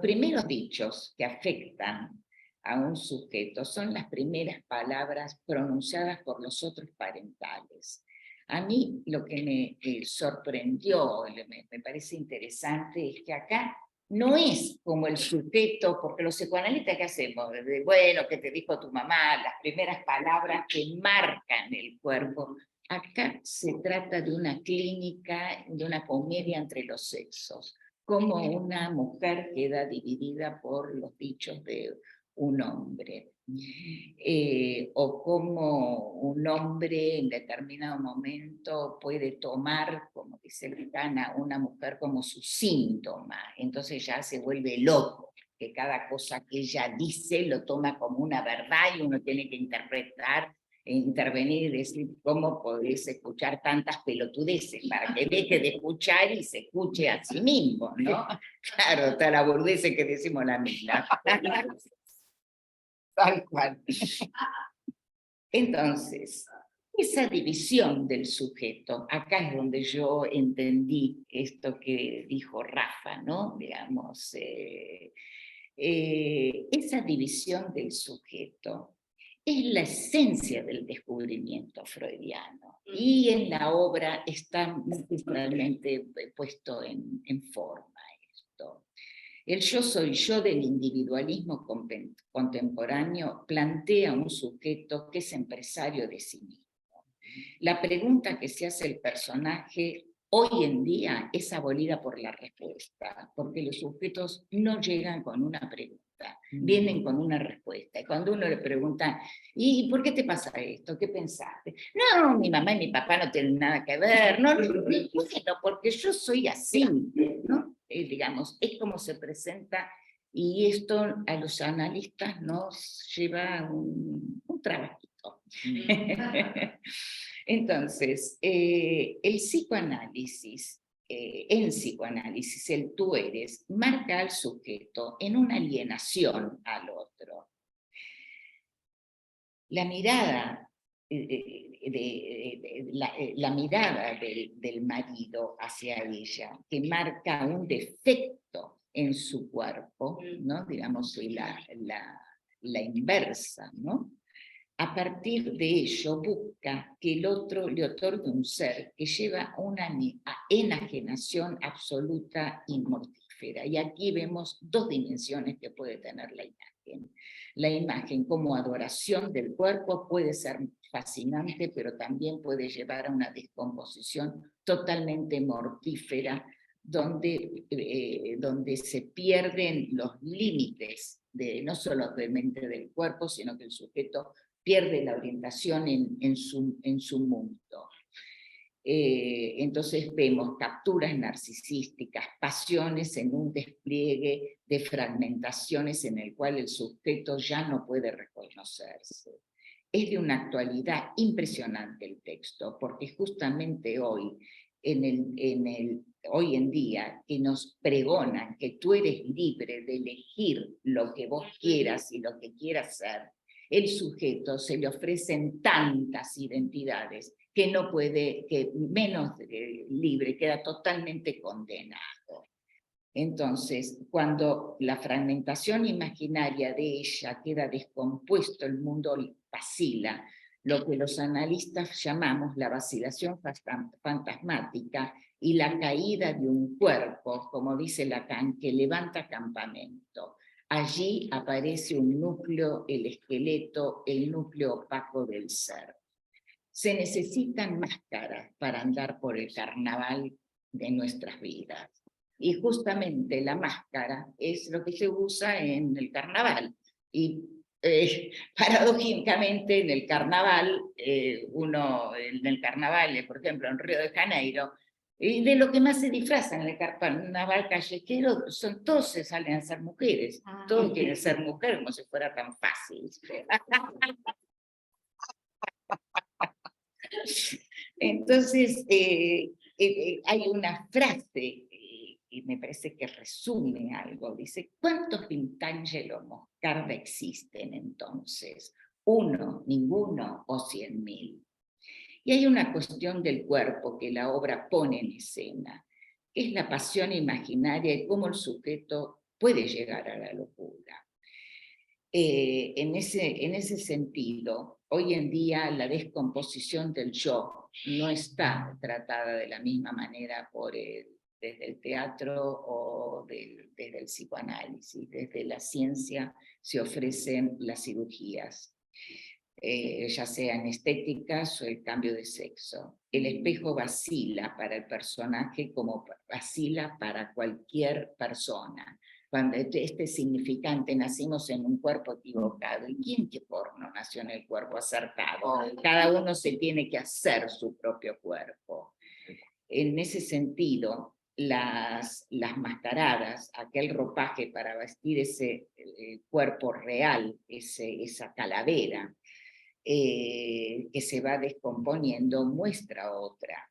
primeros dichos que afectan a un sujeto son las primeras palabras pronunciadas por los otros parentales. A mí lo que me sorprendió, me parece interesante, es que acá no es como el sujeto, porque los psicoanalistas, ¿qué hacemos? Bueno, ¿qué te dijo tu mamá? Las primeras palabras que marcan el cuerpo. Acá se trata de una clínica, de una comedia entre los sexos, como una mujer queda dividida por los dichos de un hombre, o como un hombre en determinado momento puede tomar, como dice Lutana, una mujer como su síntoma, entonces ya se vuelve loco, que cada cosa que ella dice lo toma como una verdad y uno tiene que intervenir y decir cómo podés escuchar tantas pelotudeces para que deje de escuchar y se escuche a sí mismo, ¿no? Claro, está la burdece que decimos la misma. Tal cual. Entonces, esa división del sujeto, acá es donde yo entendí esto que dijo Rafa, ¿no? Digamos, esa división del sujeto es la esencia del descubrimiento freudiano, y en la obra está magistralmente puesto en forma esto. El yo soy yo del individualismo contemporáneo plantea un sujeto que es empresario de sí mismo. La pregunta que se hace el personaje hoy en día es abolida por la respuesta, porque los sujetos no llegan con una pregunta, vienen con una respuesta. Y cuando uno le pregunta, ¿y por qué te pasa esto? ¿Qué pensaste? No, mi mamá y mi papá no tienen nada que ver. No, bueno, porque yo soy así, ¿no? Digamos, es como se presenta, y esto a los analistas nos lleva un trabajito. Entonces, el psicoanálisis, en psicoanálisis, el tú eres, marca al sujeto en una alienación al otro. La mirada, la mirada del marido hacia ella, que marca un defecto en su cuerpo, ¿no? Digamos, la inversa, ¿no? A partir de ello busca que el otro le otorgue un ser que lleva una enajenación absoluta y mortífera. Y aquí vemos dos dimensiones que puede tener la imagen. La imagen como adoración del cuerpo puede ser fascinante, pero también puede llevar a una descomposición totalmente mortífera, donde se pierden los límites no solo de mente del cuerpo, sino que el sujeto pierde la orientación en su mundo. Entonces vemos capturas narcisísticas, pasiones en un despliegue de fragmentaciones en el cual el sujeto ya no puede reconocerse. Es de una actualidad impresionante el texto, porque justamente hoy, hoy en día, que nos pregonan que tú eres libre de elegir lo que vos quieras y lo que quieras ser, el sujeto se le ofrecen tantas identidades que no puede, que menos libre, queda totalmente condenado. Entonces, cuando la fragmentación imaginaria de ella queda descompuesto, el mundo vacila, lo que los analistas llamamos la vacilación fantasmática y la caída de un cuerpo, como dice Lacan, que levanta campamento. Allí aparece un núcleo, el esqueleto, el núcleo opaco del ser. Se necesitan máscaras para andar por el carnaval de nuestras vidas. Y justamente la máscara es lo que se usa en el carnaval. Y paradójicamente en el carnaval, por ejemplo, en Río de Janeiro, y de lo que más se disfrazan en el carnaval callejero, todos se salen a ser mujeres. Todos quieren ser mujeres como si fuera tan fácil. Entonces, hay una frase y me parece que resume algo. Dice, ¿cuántos Pintangelo Moscarda existen entonces? ¿1, ninguno o 100.000? Y hay una cuestión del cuerpo que la obra pone en escena, que es la pasión imaginaria y cómo el sujeto puede llegar a la locura. En ese sentido, hoy en día la descomposición del yo no está tratada de la misma manera desde el teatro o desde el psicoanálisis. Desde la ciencia se ofrecen las cirugías, ya sean estéticas o el cambio de sexo. El espejo vacila para el personaje como vacila para cualquier persona. Cuando este significante, nacimos en un cuerpo equivocado. ¿Y quién que porno nació en el cuerpo acertado? Cada uno se tiene que hacer su propio cuerpo. En ese sentido, las mascaradas, aquel ropaje para vestir ese cuerpo real, esa calavera, que se va descomponiendo, muestra otra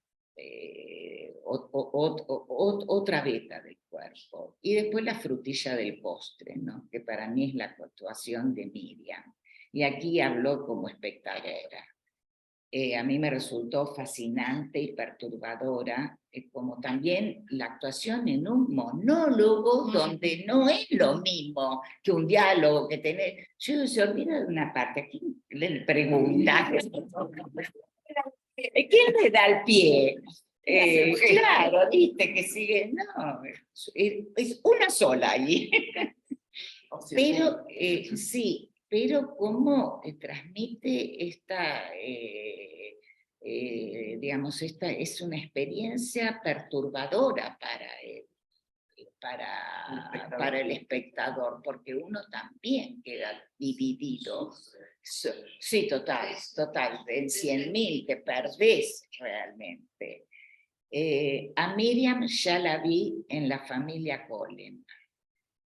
beta del cuerpo. Y después la frutilla del postre, ¿no? Que para mí es la actuación de Miriam. Y aquí habló como espectadora. A mí me resultó fascinante y perturbadora, como también la actuación en un monólogo donde no es lo mismo que un diálogo que tener. Yo se olvida de una parte, ¿a quién le pregunta? ¿Quién le da el pie? Claro, viste que sigue, no, es una sola ahí. Pero sí, pero cómo transmite esta, digamos, esta es una experiencia perturbadora para él. para el espectador, porque uno también queda dividido. Sí, total, en 100.000 te perdés realmente. A Miriam ya la vi en La familia Coleman.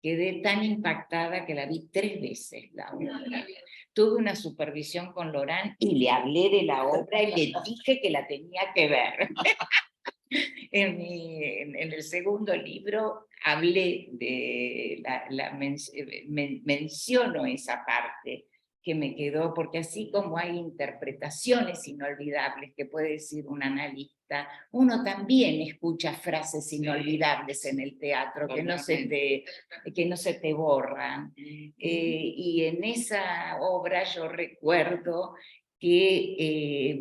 Quedé tan impactada que la vi 3 veces la obra. Tuve una supervisión con Lorán y le hablé de la obra y le dije que la tenía que ver. En el segundo libro hablé de menciono esa parte que me quedó, porque así como hay interpretaciones inolvidables que puede decir un analista, uno también escucha frases inolvidables en el teatro que no se te borran. Y en esa obra yo recuerdo que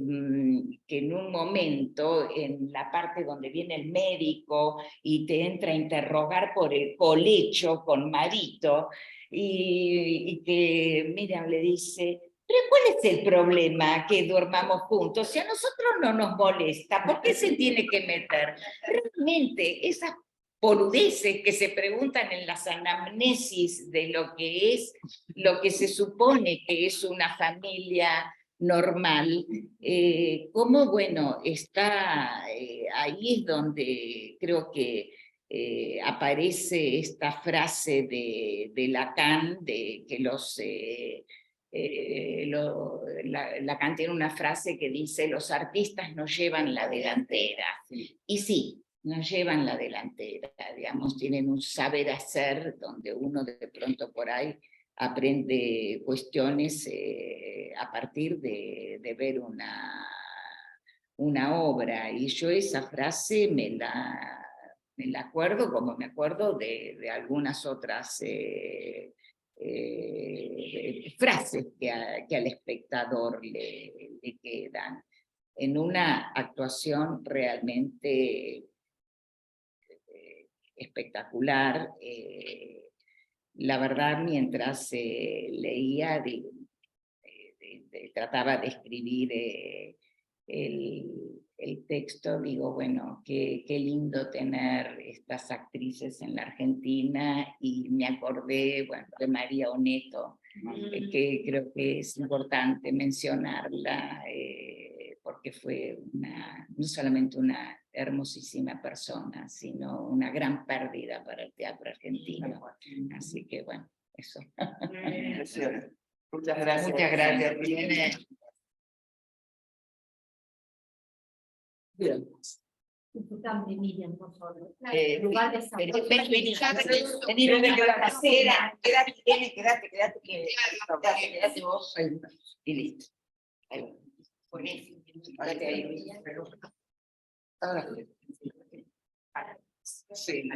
en un momento, en la parte donde viene el médico y te entra a interrogar por el colecho con Marito, y que Miriam le dice, ¿pero cuál es el problema que durmamos juntos? Si a nosotros no nos molesta, ¿por qué se tiene que meter? Realmente, esas boludeces que se preguntan en las anamnesis de lo que se supone que es una familia normal, como bueno, está ahí es donde creo que aparece esta frase de Lacan, de que Lacan tiene una frase que dice, los artistas nos llevan la delantera, y sí, nos llevan la delantera, digamos, tienen un saber hacer donde uno de pronto por ahí aprende cuestiones a partir de ver una obra, y yo esa frase me la acuerdo como me acuerdo de algunas otras frases que al espectador le quedan, en una actuación realmente espectacular. La verdad, mientras leía, trataba de escribir el texto, digo, bueno, qué lindo tener estas actrices en la Argentina, y me acordé, bueno, de María Oneto, que creo que es importante mencionarla, porque fue no solamente una hermosísima persona, sino una gran pérdida para el teatro argentino. Así que bueno, eso. Muchas gracias. Muchas gracias. Bien. Miriam, por favor. Lugar de vení, quédate vos. Y listo. Ahí va. Buenísimo. Quédate ahí. Ahora sí.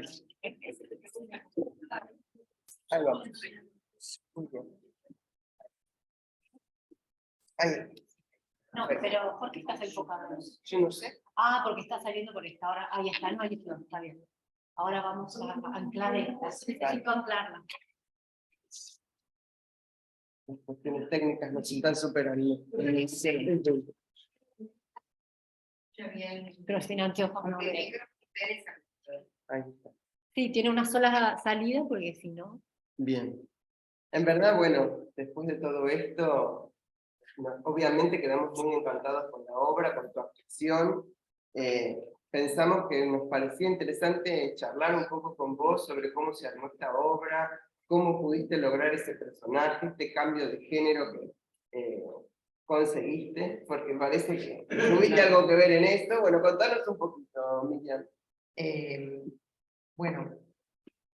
Ahí vamos. Muy bien. Ahí. No, pero ¿por qué estás enfocado? Yo no sé. Ah, porque está saliendo por esta hora. Ahí está, no hay flor, está bien. Ahora vamos a anclar esta. Necesito anclarla. Las cuestiones técnicas nos están superando. Sí. Pero sin anteojos no veo. Ahí está. Sí, tiene una sola salida porque si no... Bien. En verdad, bueno, después de todo esto, obviamente quedamos muy encantados con la obra, con tu actuación. Pensamos que nos parecía interesante charlar un poco con vos sobre cómo se armó esta obra, cómo pudiste lograr ese personaje, este cambio de género que conseguiste, porque parece que tuviste algo que ver en esto. Bueno, contanos un poquito, Miriam. Bueno,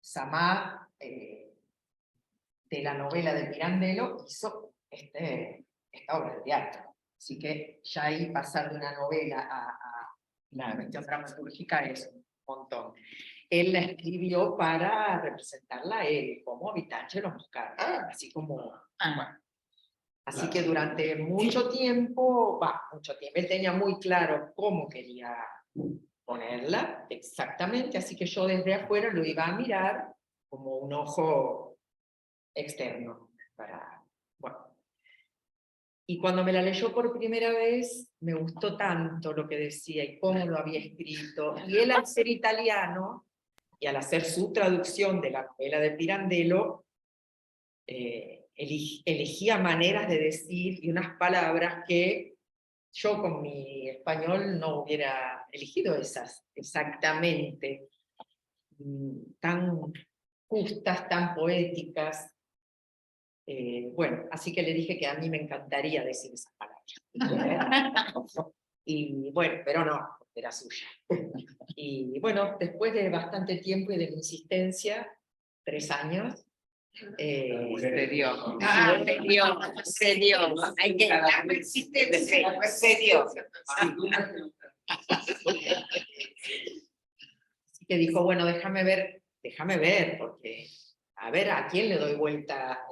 Samá, de la novela de Pirandello, hizo esta obra de teatro. Así que ya ahí pasar de una novela a la cuestión dramatúrgica es un montón. Él la escribió para representarla a él, como Vitangelo Moscardo, así como... Bueno. Así que durante mucho tiempo, él tenía muy claro cómo quería ponerla, exactamente, así que yo desde afuera lo iba a mirar como un ojo externo. Bueno. Y cuando me la leyó por primera vez, me gustó tanto lo que decía y cómo lo había escrito. Y él, al ser italiano, y al hacer su traducción de la novela de Pirandello, elegía maneras de decir y unas palabras que yo con mi español no hubiera elegido esas exactamente, tan justas, tan poéticas. Bueno, así que le dije que a mí me encantaría decir esas palabras. Y bueno, pero no, era suya. Y bueno, después de bastante tiempo y de mi insistencia, 3 años, Se dio. Se dio. Hay que la persistencia. Se dio. Así que dijo, bueno, déjame ver, porque a ver a quién le doy vuelta.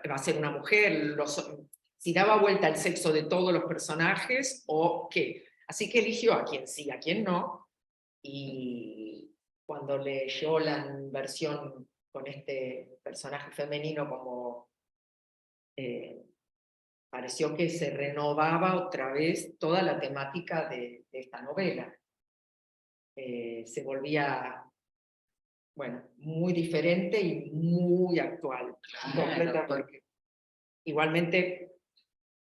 Va a ser una mujer, si daba vuelta el sexo de todos los personajes o qué. Así que eligió a quien sí, a quien no. Y cuando leyó la versión con este personaje femenino, como pareció que se renovaba otra vez toda la temática de esta novela. Se volvía, bueno, muy diferente y muy actual. Completamente. Igualmente,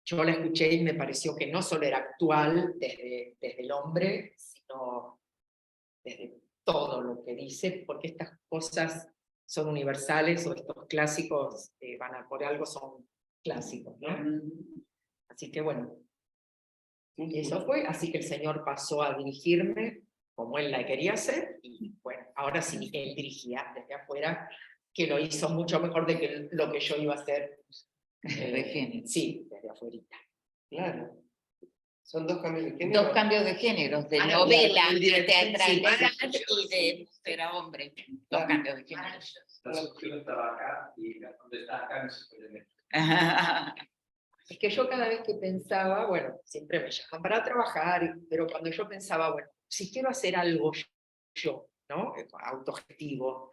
yo la escuché y me pareció que no solo era actual desde el hombre, sino desde todo lo que dice, porque estas cosas son universales, o estos clásicos por algo son clásicos, ¿no? Así que bueno, eso fue, así que el Señor pasó a dirigirme como Él la quería hacer, y bueno, ahora sí, Él dirigía desde afuera, que lo hizo mucho mejor de que lo que yo iba a hacer. Sí, desde afuerita. Claro. Son 2 cambios de género. 2 cambios de géneros, de Claro, novela, claro, de teatralidad sí. y de mujer a hombre. 2 cambios de género. La solución estaba acá y donde está acá no se puede meter. Es que yo cada vez que pensaba, bueno, siempre me llaman para trabajar, pero cuando yo pensaba, bueno, si quiero hacer algo yo, ¿no? Autogestivo,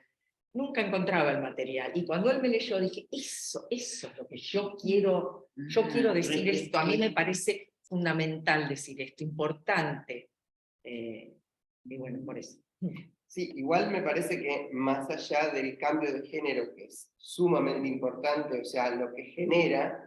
nunca encontraba el material. Y cuando él me leyó, dije, eso es lo que yo quiero decir esto. A mí me parece fundamental decir esto, importante. Y bueno, por eso. Sí, igual me parece que más allá del cambio de género, que es sumamente importante, o sea, lo que genera,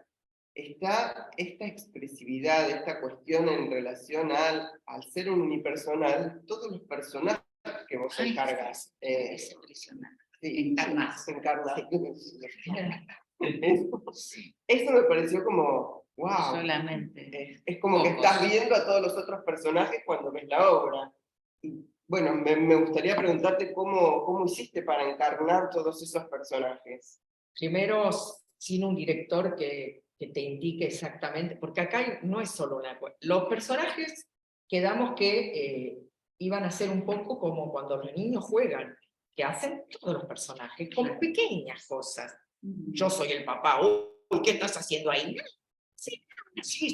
está esta expresividad, esta cuestión en relación al ser un unipersonal, todos los personajes que vos encargas. Es impresionante. Sí, Encarnás. encarnás. Eso me pareció como, wow. Solamente. Es como que Pocos. estás viendo a todos los otros personajes cuando ves la obra. Y, bueno, me gustaría preguntarte cómo hiciste para encarnar todos esos personajes. Primero, sin un director que te indique exactamente, porque acá no es solo una cosa. Los personajes quedamos que iban a ser un poco como cuando los niños juegan, que hacen todos los personajes, con pequeñas cosas. Yo soy el papá, uy, ¿qué estás haciendo ahí? Sí,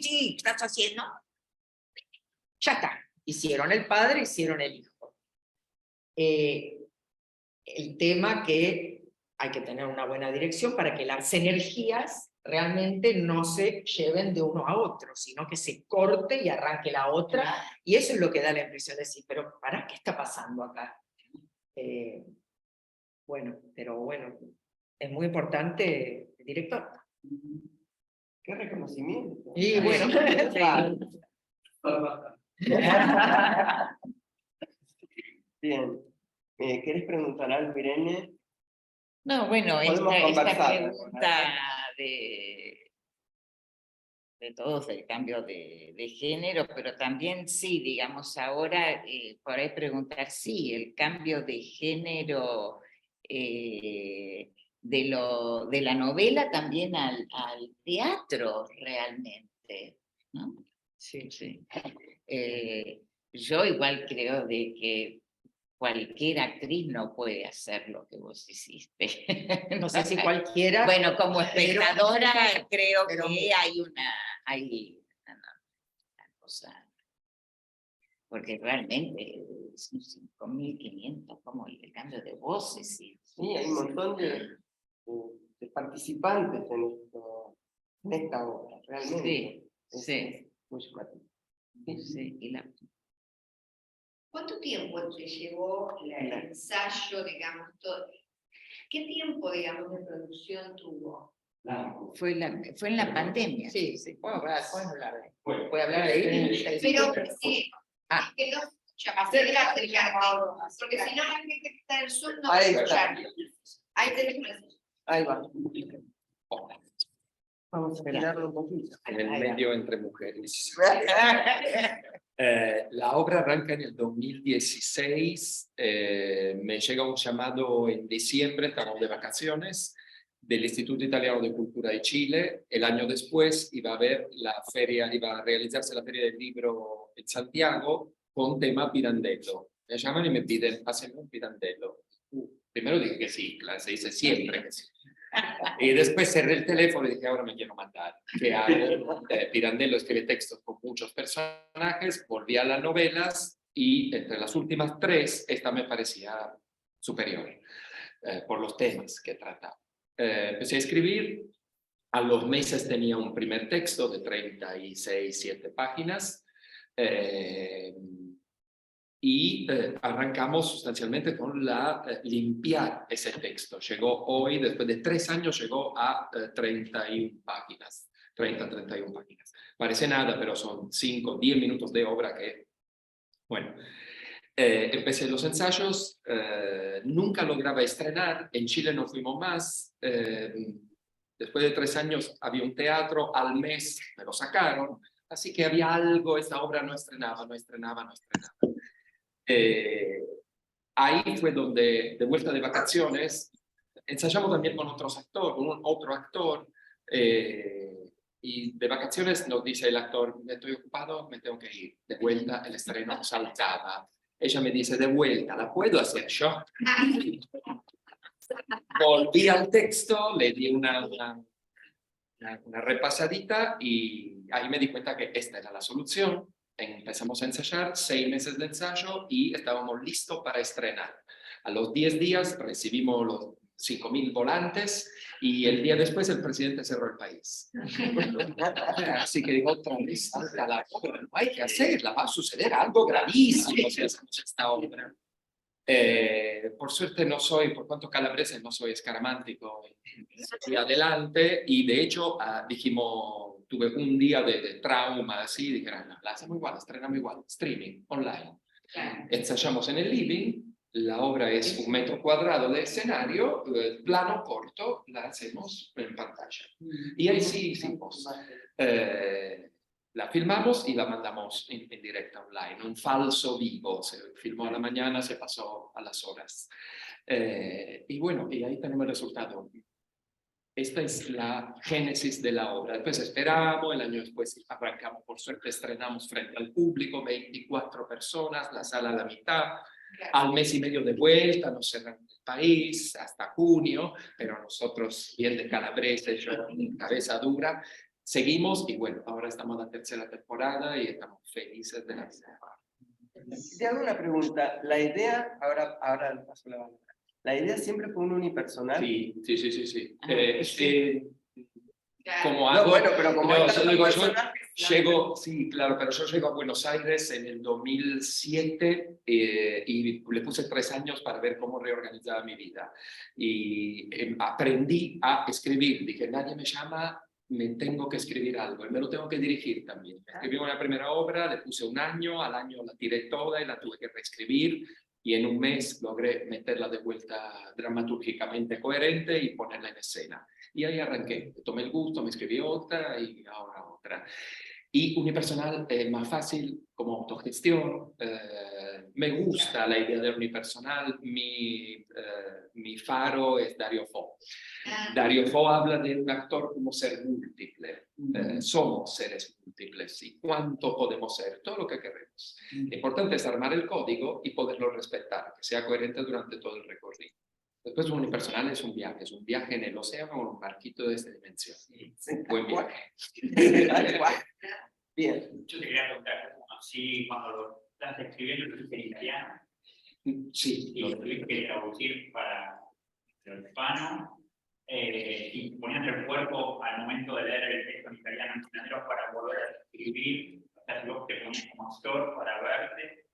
¿qué estás haciendo? Ya está, hicieron el padre, hicieron el hijo. El tema que hay que tener una buena dirección para que las energías realmente no se lleven de uno a otro, sino que se corte y arranque la otra, y eso es lo que da la impresión de decir, pero ¿para qué está pasando acá? Pero bueno, es muy importante el director. ¡Qué reconocimiento! Y bueno, Bien. ¿Querés preguntar algo, Irene? No, bueno, Podemos esta conversar, pregunta de todos el cambio de género, pero también sí, digamos, ahora por ahí preguntar, sí, el cambio de género de la novela también al teatro realmente, ¿no? sí. Sí. Yo igual creo de que cualquier actriz no puede hacer lo que vos hiciste. No sé si cualquiera. Bueno, como espectadora creo pero- que hay una cosa, porque realmente son 5.500, como el cambio de voces. Sí, hay un montón de participantes en esta obra, realmente. Sí, sí. Muy llamativo. Sí, y ¿Cuánto tiempo te llevó el ensayo, digamos, todo? ¿Qué tiempo, digamos, de producción tuvo? Fue en la pandemia. Sí, sí, puedo hablar de Bueno, puede hablar ahí. Pero sí, Ah. es que no escucha, acércate, porque si no la gente que está en el sur no va a Ahí está. escuchar. Ahí tenés. Ahí va. Vamos a girarlo un poquito. En el medio entre mujeres. La obra arranca en el 2016, me llega un llamado en diciembre, estamos de vacaciones, del Instituto Italiano de Cultura de Chile. El año después iba a haber la feria, iba a realizarse la Feria del Libro en Santiago con tema Pirandello. Me llaman y me piden, hacemos un Pirandello. Primero dije que sí, claro, se dice siempre que sí. Y después cerré el teléfono y dije, ahora me quiero mandar. ¿Qué hago? Pirandello escribe textos con muchos personajes, volví a las novelas y entre las últimas tres, esta me parecía superior por los temas que trataba. Empecé a escribir, a los meses tenía un primer texto de 36, 7 páginas. Y arrancamos sustancialmente con limpiar ese texto. Llegó hoy, después de 3 años, llegó a 31 páginas. 31 páginas. Parece nada, pero son 10 minutos de obra que, bueno. Empecé los ensayos, nunca lograba estrenar, en Chile no fuimos más. Después de 3 años había un teatro, al mes me lo sacaron, así que había algo, esta obra no estrenaba. Ahí fue donde, de vuelta de vacaciones, ensayamos también con otro actor, y de vacaciones nos dice el actor, me estoy ocupado, me tengo que ir. De vuelta, el estreno saltaba. Ella me dice, de vuelta, ¿la puedo hacer yo? Volví al texto, le di una repasadita y ahí me di cuenta que esta era la solución. Empezamos a ensayar, 6 meses de ensayo y estábamos listos para estrenar. A los 10 días recibimos los 5.000 volantes y el día después el presidente cerró el país. Así que digo, otra vez, salta la obra, no hay que hacerla, va a suceder algo gravísimo si hacemos esta obra. Por suerte no soy, por cuanto calabrese, no soy escaramántico. Fui adelante y de hecho dijimos, tuve un día de trauma así, dijeron, no, la hacemos igual, estrenamos igual, streaming, online. Ensayamos en el living, la obra es 1 metro cuadrado de escenario, plano corto, la hacemos en pantalla. Y ahí sí hicimos. La filmamos y la mandamos en directa online, un falso vivo, se filmó a la mañana, se pasó a las horas. Y bueno, y ahí tenemos el resultado. Esta es la génesis de la obra. Después esperamos, el año después arrancamos, por suerte estrenamos frente al público, 24 personas, la sala a la mitad. Al mes y medio de vuelta, nos cerraron el país hasta junio, pero nosotros, bien de calabrese, yo cabeza dura, seguimos y bueno, ahora estamos en la 3ª temporada y estamos felices de la vida. Te hago una pregunta. La idea, ahora paso la banda. ¿La idea siempre fue un unipersonal? Sí. Claro. Como No, hago, bueno, pero como hay tantos yo personajes, llego, sí, claro, pero yo llego a Buenos Aires en el 2007 y le puse 3 años para ver cómo reorganizaba mi vida. Y aprendí a escribir. Dije, nadie me llama, me tengo que escribir algo y me lo tengo que dirigir también. Escribí una primera obra, le puse 1 año, al año la tiré toda y la tuve que reescribir. Y en 1 mes logré meterla de vuelta dramatúrgicamente coherente y ponerla en escena. Y ahí arranqué, tomé el gusto, me escribí otra y ahora otra. Y unipersonal es más fácil como autogestión. Me gusta la idea del unipersonal. Mi faro es Dario Fo. Dario Fo habla de un actor como ser múltiple. Somos seres múltiples. ¿Y cuánto podemos ser? Todo lo que queremos. Lo importante es armar el código y poderlo respetar, que sea coherente durante todo el recorrido. Después un unipersonal es un viaje en el océano con un barquito de esta dimensión. Buen viaje. Bien. Yo te quería preguntar, así cuando lo estás escribiendo, lo escribiste en italiano Sí. y lo tuviste que traducir para el hispano, y poniendo el cuerpo al momento de leer el texto en italiano en italiano para volver a escribir, o sea, vos te pones como actor para verte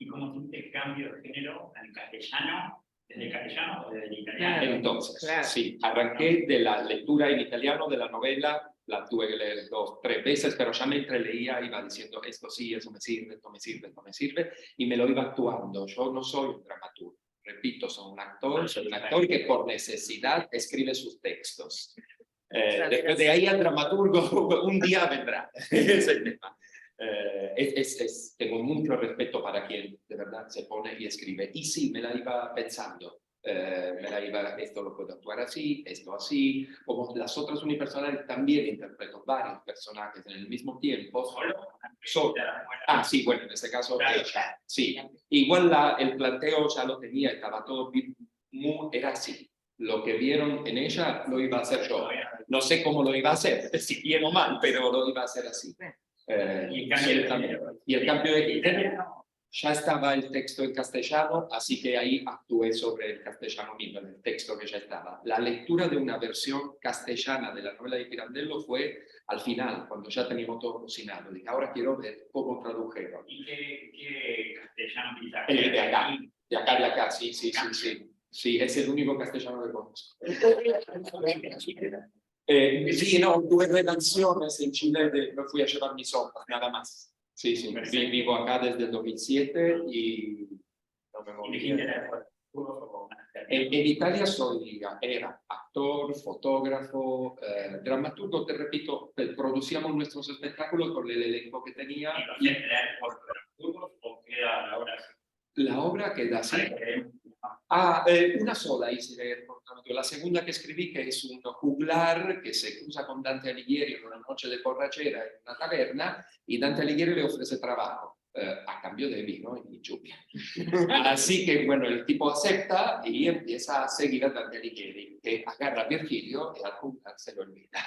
¿Y cómo hiciste el cambio de género al castellano? ¿Desde el castellano o desde el italiano? Entonces, Claro. sí, arranqué de la lectura en italiano de la novela, la tuve que leer 2, 3 veces, pero ya mientras leía iba diciendo esto sí, eso me sirve, esto me sirve, esto me sirve, y me lo iba actuando. Yo no soy un dramaturgo, repito, soy un actor que por necesidad escribe sus textos. Después de ahí al dramaturgo un día vendrá. Ese es el tema. Tengo mucho respeto para quien de verdad se pone y escribe. Y sí, me la iba pensando. Esto lo puedo actuar así, esto así. Como las otras unipersonales también interpreto varios personajes en el mismo tiempo. Sí, bueno, en este caso ella. Sí, igual el planteo ya lo tenía, estaba todo era así. Lo que vieron en ella lo iba a hacer yo. No sé cómo lo iba a hacer, si bien o mal, pero lo iba a hacer así. Y el cambio de género, ya estaba el texto en castellano, así que ahí actué sobre el castellano mismo, el texto que ya estaba. La lectura de una versión castellana de la novela de Pirandello fue al final, cuando ya teníamos todo cocinado. Dije, ahora quiero ver cómo tradujeron. ¿Y qué castellano utilizaste? El de acá, sí. Sí, es el único castellano que conozco. Sí, no, tuve relaciones en Chile, me fui a llevar mis obras, nada más. Sí, vivo acá desde el 2007 y no me moví. En Italia era actor, fotógrafo, dramaturgo, te repito, producíamos nuestros espectáculos con el elenco que tenía. ¿Y lo leer por dramaturgos o queda la obra así? La obra queda así. Una sola hice leer por dramaturgo. La segunda que escribí, que es un juglar que se cruza con Dante Alighieri en una noche de borrachera en una taberna, y Dante Alighieri le ofrece trabajo a cambio de vino y lluvia. Así que, bueno, el tipo acepta y empieza a seguir a Dante Alighieri, que agarra a Virgilio y al juglar se lo olvida.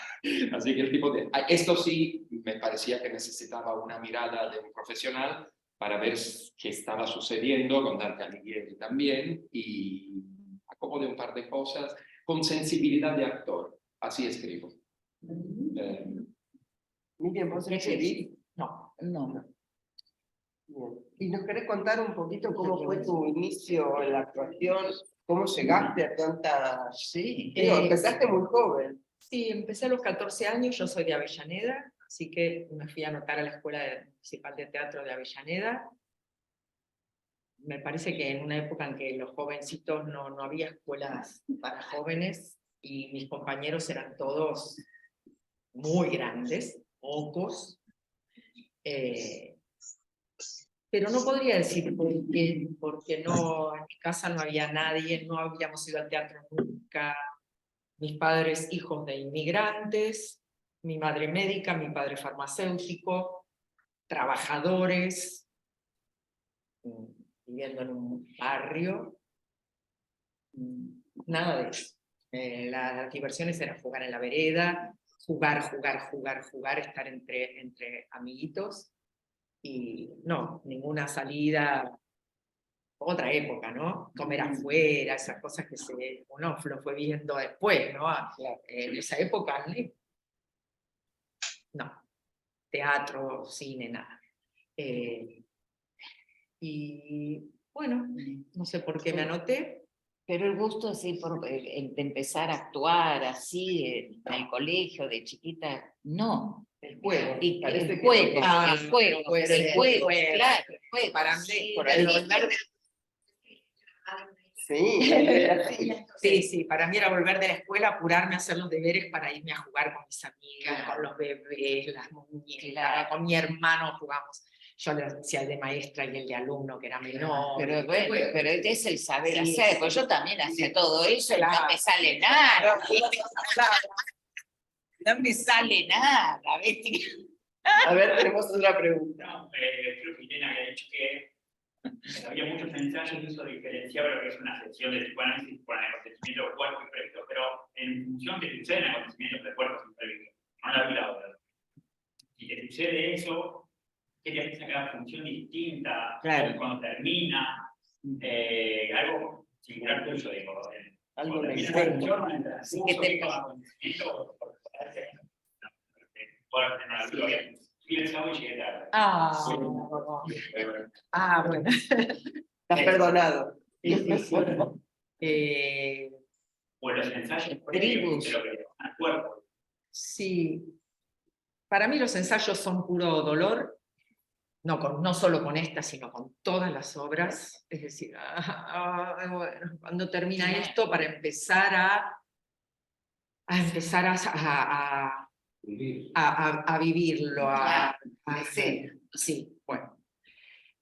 Así que el tipo esto sí me parecía que necesitaba una mirada de un profesional para ver qué estaba sucediendo con Dante Alighieri también, y acomodé un par de cosas con sensibilidad de actor. Así escribo. Miriam, ¿vos escribís? No. Bien. ¿Y nos querés contar un poquito cómo fue tu inicio en la actuación? ¿Cómo llegaste a tanta...? Sí. Empezaste muy joven. Sí, empecé a los 14 años, yo soy de Avellaneda, así que me fui a anotar a la Escuela Municipal de Teatro de Avellaneda. Me parece que en una época en que los jovencitos no había escuelas para jóvenes y mis compañeros eran todos muy grandes, pocos, pero no podría decir porque no, en mi casa no había nadie, no habíamos ido al teatro nunca. Mis padres hijos de inmigrantes, mi madre médica, mi padre farmacéutico, trabajadores, viviendo en un barrio, nada de eso. Las diversiones eran jugar en la vereda, jugar, estar entre amiguitos, y no, ninguna salida. Otra época, ¿no? Comer afuera, esas cosas que uno lo fue viendo después, ¿no? En esa época, no. Teatro, cine, nada. Y bueno, no sé por qué me anoté. Pero el gusto así de empezar a actuar así en el colegio de chiquita, no. El juego. Y Parece el que juego, no. el juego, puede el ser, juego, puede ser. claro, el juego. Para mí, Sí, por ahí, Sí, era así. Sí, para mí era volver de la escuela, apurarme a hacer los deberes para irme a jugar con mis amigas, con los bebés, las muñecas, con mi hermano jugamos. Yo le decía el de maestra y el de alumno, que era menor. Pero bueno, pero es el saber Sí, hacer, sí. pues yo también hacía todo eso y Claro. no me sale nada. No me sale nada, ¿viste? A ver, tenemos otra pregunta. No, creo que Elena había dicho que había muchos ensayos y eso diferenciaba lo que es una sección de psicoanálisis por el acontecimiento del cuerpo imprevisto, pero en función que suceden acontecimientos del cuerpo imprevisto, no la vida otra. Si te sucede eso, ¿qué te hace cada función distinta? Claro. Cuando termina, algo singular tuyo, digo. Algo Cuando de termina la diseño. función, el transcurso, ¿qué acontecimiento? Fui el sábado y llegué tarde. Bueno. Estás perdonado. Sí, sí, sí. O los ensayos Tribus. de lo que le pasa al cuerpo. Sí. Para mí los ensayos son puro dolor, no solo con esta, sino con todas las obras. Es decir, bueno, cuando termina esto, para empezar a vivirlo, sí, bueno.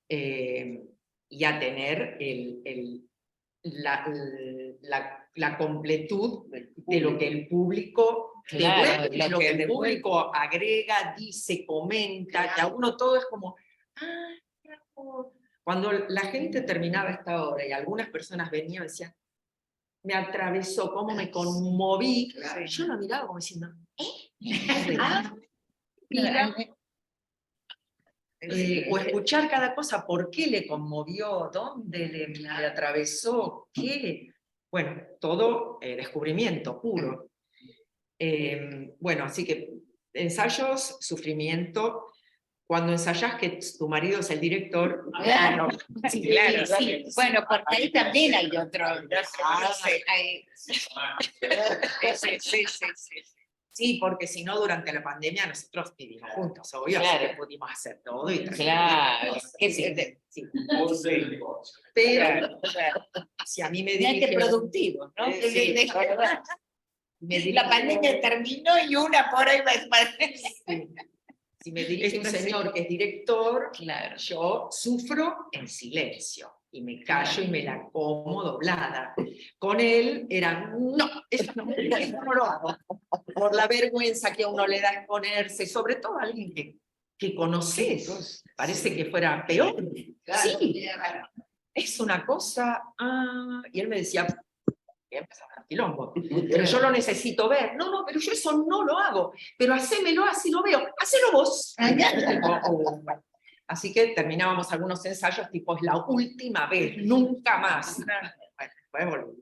Y a tener la completud de lo que el público Claro, devuelve, lo que el público agrega, dice, comenta, que a uno todo es como, cuando la gente terminaba esta obra y algunas personas venían y decían, me atravesó, cómo me conmoví, yo lo miraba como diciendo, mira, o escuchar cada cosa, por qué le conmovió, dónde le atravesó, qué. Bueno, todo descubrimiento puro. Bueno, así que ensayos, sufrimiento. Cuando ensayás que tu marido es el director. Claro, sí, claro, sí. Bueno, porque ahí también hay otro. Sí, porque si no, durante la pandemia nosotros vivimos juntos, obvio, así que pudimos hacer todo. Y Claro. Sí. Pero si a mí me dije productivo, ¿no? Sí, La pandemia terminó y una por ahí va a sí. Si me dirige un señor que es director, Claro. yo sufro en silencio y me callo y me la como doblada. Con él era, no, eso no lo hago. Por la vergüenza que a uno le da exponerse, sobre todo a alguien que conoces, parece que fuera peor. Sí, es una cosa, y él me decía, voy a empezar a quilombo, pero yo lo necesito ver. No, pero yo eso no lo hago, pero hacémelo así lo veo, hacelo vos. Así que terminábamos algunos ensayos tipo, es la última vez, nunca más. Bueno, después volvimos.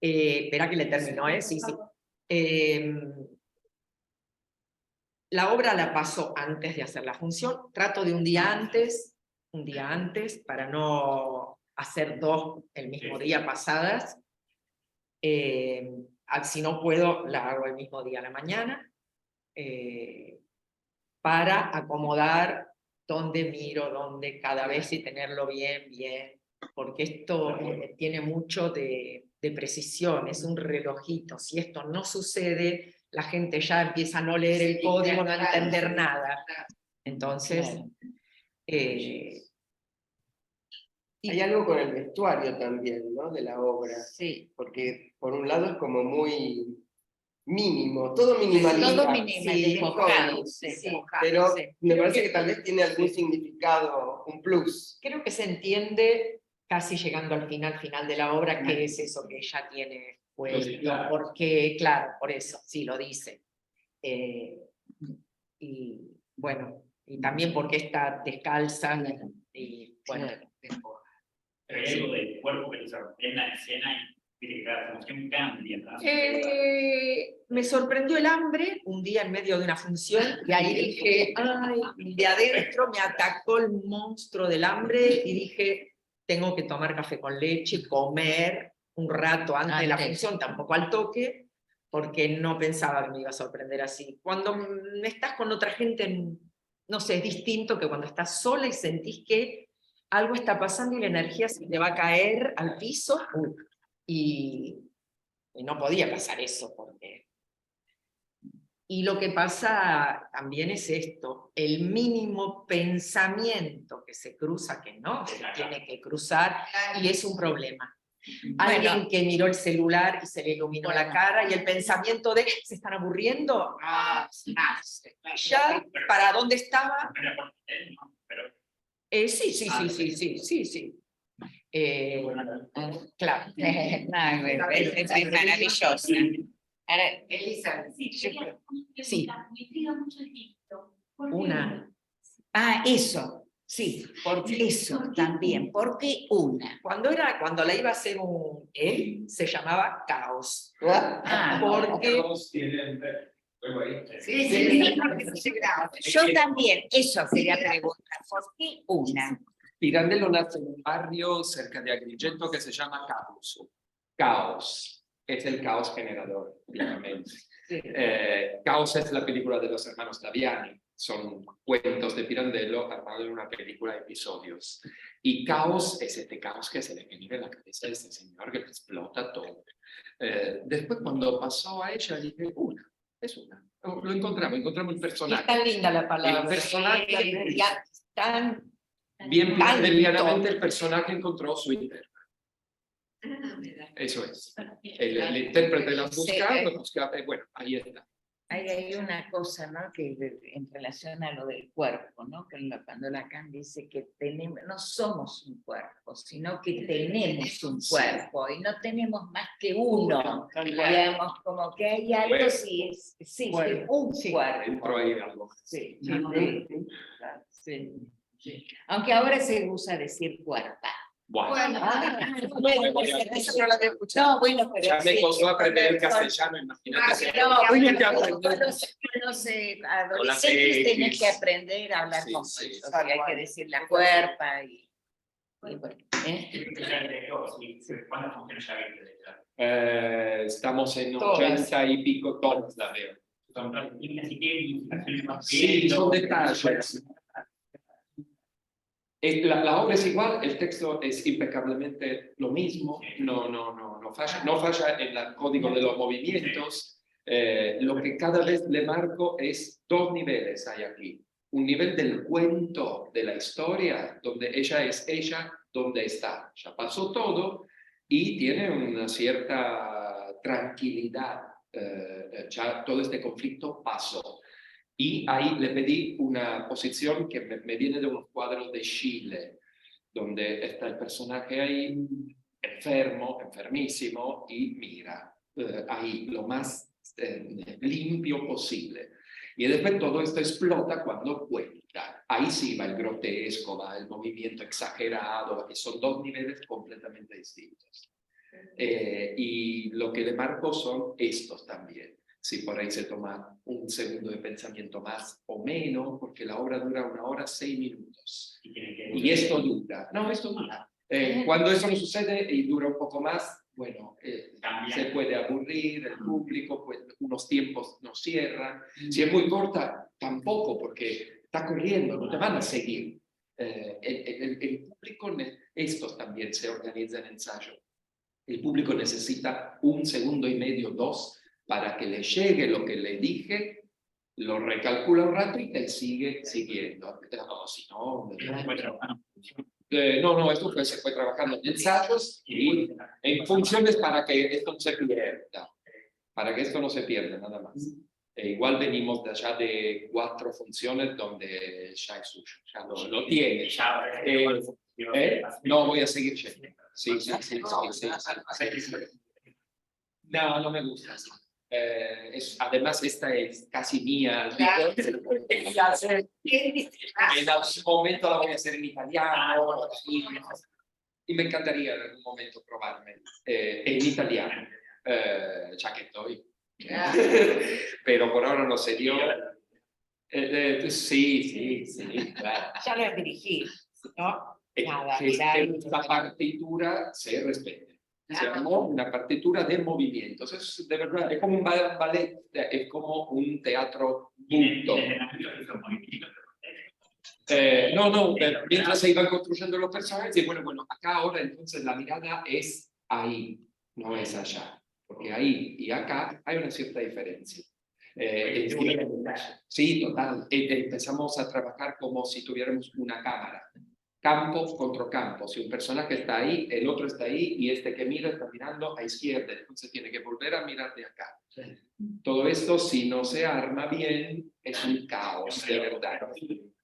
Espera que le terminó, sí. La obra la paso antes de hacer la función, trato de un día antes para no hacer dos el mismo día pasadas. Si no puedo, la hago el mismo día a la mañana, para acomodar dónde miro, dónde cada vez y tenerlo bien, porque esto tiene mucho de precisión, es un relojito. Si esto no sucede, la gente ya empieza a no leer el código, no a entender nada. Entonces, hay algo con el vestuario también, ¿no? De la obra. Sí. Porque por un lado es como muy mínimo, todo minimalista. Todo minimalista. Pero me parece que tal vez tiene algún significado, un plus. Creo que se entiende casi llegando al final de la obra qué es eso que ella tiene puesto, porque, claro, por eso, sí, lo dice. Y bueno, y también porque está descalza, y bueno. Pero hay algo del cuerpo que te sorprenda en escena y que la emoción cambia, ¿no? Me sorprendió el hambre un día en medio de una función y ahí dije, ay, de adentro me atacó el monstruo del hambre y dije, tengo que tomar café con leche y comer un rato antes de la función, tampoco al toque, porque no pensaba que me iba a sorprender así. Cuando estás con otra gente, no sé, es distinto que cuando estás sola y sentís que algo está pasando y la energía se te va a caer al piso, y no podía pasar eso porque... Y lo que pasa también es esto, el mínimo pensamiento que se cruza, que no se tiene que cruzar, y es un problema. Alguien que miró el celular y se le iluminó la cara, y el pensamiento de, ¿se están aburriendo? Ya, ¿para dónde estaba? Sí. Claro. Es maravilloso. Elisa, Sí. Me intriga mucho el título. Una. Eso, sí, porque eso también, porque una. Cuando la iba a hacer él, se llamaba Caos. Ah, Porque Luego ahí. Sí, sí, porque se graba. Yo también, eso quería preguntar, ¿por qué una? Pirandello nace en un barrio cerca de Agrigento que se llama Caos. Caos. Es el caos generador, claramente. Caos es la película de los hermanos Taviani. Son cuentos de Pirandello armados en una película de episodios. Y caos es este caos que se le viene en la cabeza de este señor que le explota todo. Después, cuando pasó a ella, dije, es una. Lo encontramos el personaje. Es tan linda la palabra. El personaje tan bien tanto. planteadamente el personaje encontró su intérprete. Mira. Eso es. El intérprete la busca, bueno, ahí está. Hay una cosa, ¿no? Que en relación a lo del cuerpo, ¿no? Que cuando Lacan dice que tenemos, no somos un cuerpo, sino que tenemos un cuerpo y no tenemos más que uno. Digamos, como que hay algo, Bueno. sí, un Bueno, cuerpo. Entró ahí algo. Sí, sí. Aunque ahora se usa decir cuerpa. Bueno, Eso no lo había escuchado. No, bueno, pero ya me sí, costó aprender el cuando- castellano, imagínate. No, Oye, bueno, que cuando adolescentes tenés que aprender a hablar Sí, con sí, eso, tal que hay cual. que decir la cuerpa y bueno, ¿Cuántas funciones ya viste? Estamos en Todas. 80 y pico tonos, la veo. Son todas distintas, y tienen indicaciones más Sí, son detalles. La obra es igual, el texto es impecablemente lo mismo, no falla en el código de los movimientos. Lo que cada vez le marco es dos niveles hay aquí. Un nivel del cuento de la historia, donde ella es ella, donde está. Ya pasó todo y tiene una cierta tranquilidad. Ya todo este conflicto pasó. Y ahí le pedí una posición que me viene de un cuadro de Chile, donde está el personaje ahí enfermo, enfermísimo, y mira, ahí lo más limpio posible. Y después todo esto explota cuando cuenta. Ahí sí va el grotesco, va el movimiento exagerado, que son dos niveles completamente distintos. Y lo que le marco son estos también. Si por ahí se toma un segundo de pensamiento más o menos, porque la obra dura 1 hora 6 minutos. Y esto dura. No, esto dura. Cuando eso no sucede y dura un poco más, bueno, se puede aburrir el público, pues unos tiempos no cierran. Si es muy corta, tampoco, porque está corriendo, no te van a seguir. El público, estos también se organiza en ensayo. El público necesita 1 segundo y medio, 2, para que le llegue lo que le dije, lo recalcula un rato y te sigue siguiendo. No, si no, no, esto se fue trabajando en ensayos y en funciones para que esto no se pierda. Para que esto no se pierda, nada más. Igual venimos de allá de 4 funciones donde ya es suyo, ya lo tiene. No voy a seguir yendo. Sí. No me gusta. Además, esta es casi mía. En algún momento la voy a hacer en italiano. Y me encantaría en algún momento probarme en italiano, ya que estoy. Pero por ahora no se dio. Sí, claro. Ya lo he dirigido, ¿no? Nada, Que mirar. esta partitura se respete. Se armó una partitura de movimientos. Es de verdad, es como un ballet, es como un teatro mudo. Mientras se iban construyendo los personajes, y bueno, acá ahora entonces la mirada es ahí, no es allá. Porque ahí y acá hay una cierta diferencia. Sí, total. Empezamos a trabajar como si tuviéramos una cámara. Campo contra campo. Si un personaje está ahí, el otro está ahí y este que mira está mirando a izquierda. Entonces tiene que volver a mirar de acá. Todo esto, si no se arma bien, es un caos, de verdad.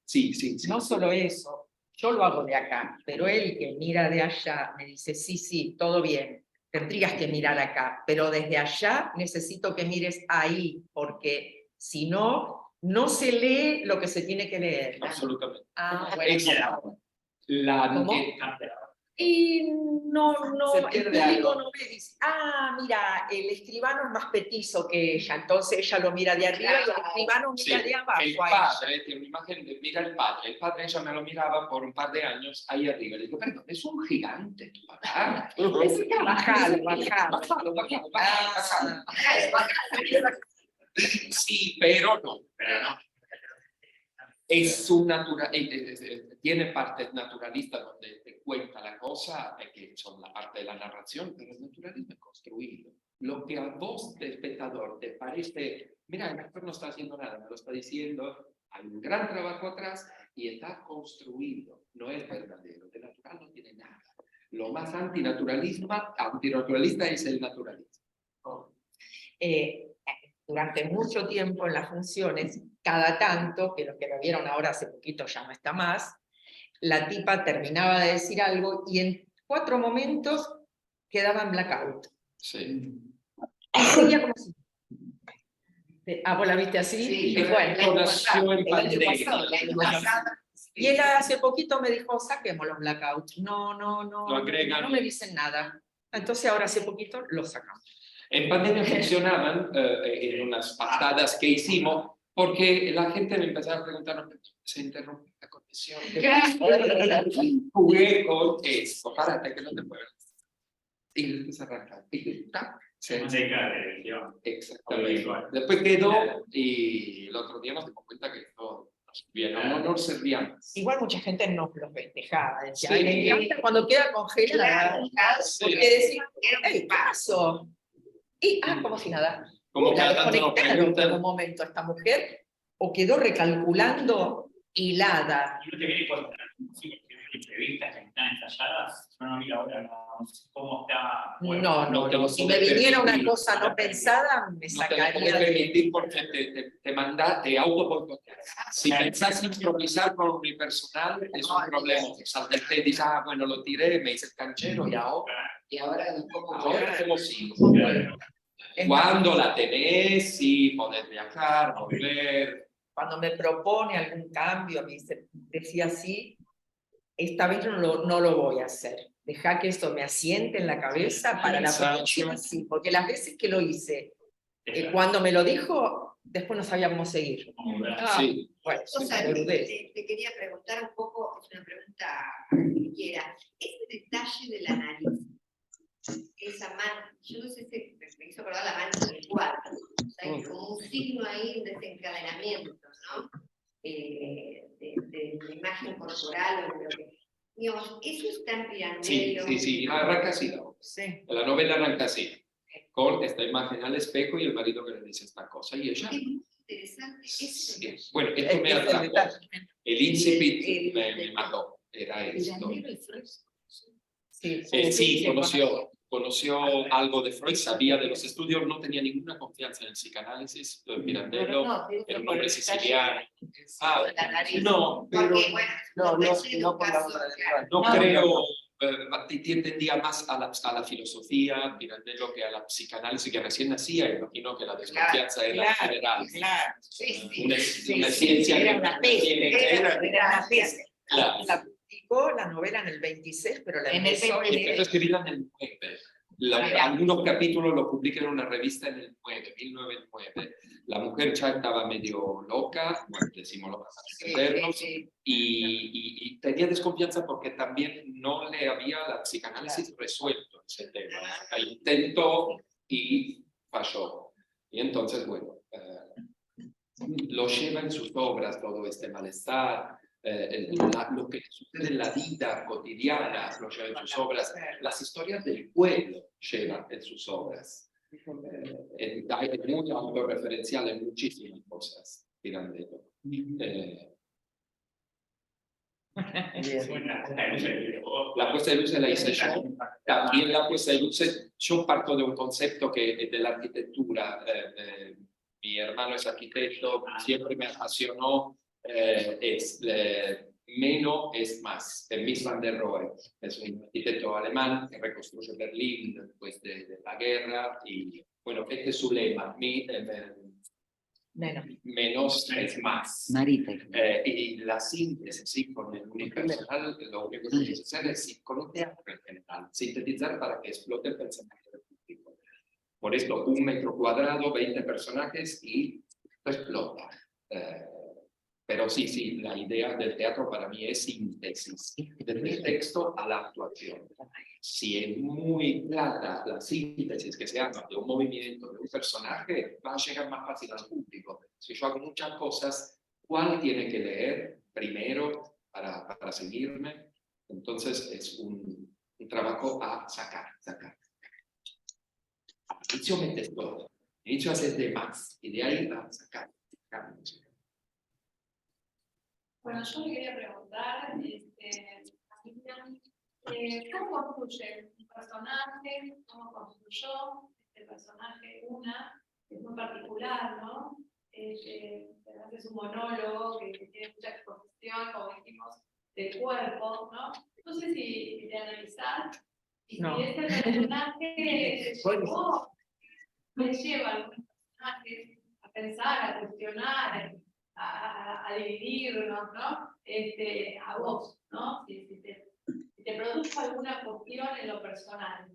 Sí. No solo eso, yo lo hago de acá, pero él que mira de allá me dice, sí, todo bien, tendrías que mirar acá, pero desde allá necesito que mires ahí, porque si no, no se lee lo que se tiene que leer. Absolutamente. Ah, bueno. ¿Cómo? Y no, Se el pierde público algo. no me dice, mira, el escribano es más petizo que ella, entonces ella lo mira de arriba y el escribano Sí, mira de abajo. el a ella. padre, tiene una imagen de mira el padre ella me lo miraba por un par de años ahí arriba, le digo, pero es un gigante tu papá. Bajalo. Sí, pero no. Es un tiene partes naturalistas donde te cuenta la cosa, que son la parte de la narración, pero el naturalismo es construido. Lo que a vos, de espectador, te parece, mira, el actor no está haciendo nada, me lo está diciendo, hay un gran trabajo atrás y está construido, no es verdadero, de natural no tiene nada. Lo más antinaturalista es el naturalismo. Durante mucho tiempo en las funciones, cada tanto, que los que lo vieron ahora hace poquito ya no está más, la tipa terminaba de decir algo y en 4 momentos quedaba en blackout. Sí. Y seguía como si... ¿Vos la viste así? Sí, Y bueno, nació en pandemia. y él hace poquito me dijo, saquemos los blackouts. No agregan. no me dicen nada. Entonces ahora hace poquito los sacamos. En pandemia funcionaban en unas patadas que hicimos porque la gente me empezaba a preguntar, se interrumpe la conexión. Jugué con eso, párate que no te muevas. Y después arranca. Exactamente. Después quedó y el otro día nos dimos cuenta que todo bien, no servía más. Igual mucha gente nos los festejaba. Decía, Sí. "Ay, me encanta cuando queda congelada. Porque decía, hey, ¿qué pasó? Y, como si nada. Como La cada tanto nos desconectaron en un preguntan, momento a esta mujer, o quedó recalculando hilada. Y no te viene con entrevistas que están ensayadas, yo no vi ahora cómo está. Bueno, No. Si me viniera una cosa no pensada, me no te lo sacaría puedes de... permitir porque te autoboicoteas. Si pensás improvisar con unipersonal, es un problema. Saltarte y dices, bueno, lo tiré, me hice el canchero y ahora ¿cómo sigo? Cuando la tenés, sí, podés viajar, volver. Cuando me propone algún cambio, me decía así, esta vez no lo voy a hacer. Deja que esto me asiente en la cabeza para la próxima, sí, porque las veces que lo hice, cuando me lo dijo, después no sabía cómo seguir. Sí. Bueno, O sea, te quería preguntar un poco, es una pregunta que quiera, ese detalle de la nariz, esa mancha, yo no sé si me hizo acordar la mancha del cuarto, o sea, hay como un signo ahí, un desencadenamiento, ¿no? De la imagen corporal, o de lo que, digamos, eso está en Pirandello. Sí, arranca así. sí. La novela arranca así, con esta imagen al espejo y el marido que le dice esta cosa, y ella... Es muy interesante. Sí. Bueno, esto me atrapó. El incipit me mató, era esto. Sí, conoció algo de Freud, sabía de los estudios, no tenía ninguna confianza en el psicanálisis, lo de Pirandello, era un hombre siciliano. No, pero No por la obra de Freud. no creo, tendía más a la filosofía, Pirandello, que a la psicanálisis, que recién nacía, imagino que la desconfianza era general. Claro. Una ciencia Era que... una peste. Era una peste. Claro. La publicó la novela en el 26, pero la En el empezó 26. Empezó a escribirla en el 9. Algunos capítulos lo publican en una revista en el 1909. La mujer ya estaba medio loca, bueno, decimos los eternos, y tenía desconfianza porque también no le había la psicanálisis resuelto ese tema. Intentó y falló. Y entonces, bueno, lo lleva en sus obras todo este malestar. Lo que sucede en la vida cotidiana lo lleva en sus obras, las historias del pueblo llevan en sus obras. Hay muy autorreferencial en muchísimas cosas, Pirandello. La puesta de luces la hice yo. También la puesta de luces, yo parto de un concepto que es de la arquitectura. Mi hermano es arquitecto, siempre me apasionó. Menos es más. Mies van der Rohe es un arquitecto alemán que reconstruye Berlín después de la guerra y bueno, este es su lema. Menos. es más. Marita. Y la síntesis sí, con el unipersonal, lo único que tienes que hacer es con el teatro en general, sintetizar para que explote el pensamiento del público. Por esto, 1 metro cuadrado, 20 personajes y explota. Pero sí, la idea del teatro para mí es síntesis, del texto a la actuación. Si es muy clara la síntesis que se haga de un movimiento, de un personaje, va a llegar más fácil al público. Si yo hago muchas cosas, ¿cuál tiene que leer primero para seguirme? Entonces es un trabajo a sacar. Al inicio metes todo, al inicio haces de más, y de ahí a sacar. Bueno, yo le quería preguntar, ¿cómo construye un personaje? ¿Cómo construyó este personaje? Es muy particular, ¿no? Es un monólogo que tiene mucha exposición, como dijimos, del cuerpo, ¿no? No sé si de analizar, y si este personaje me lleva a algunos personajes a pensar, a cuestionar, a dividirnos, ¿no? A vos, ¿no? Si te produjo alguna cuestión en lo personal.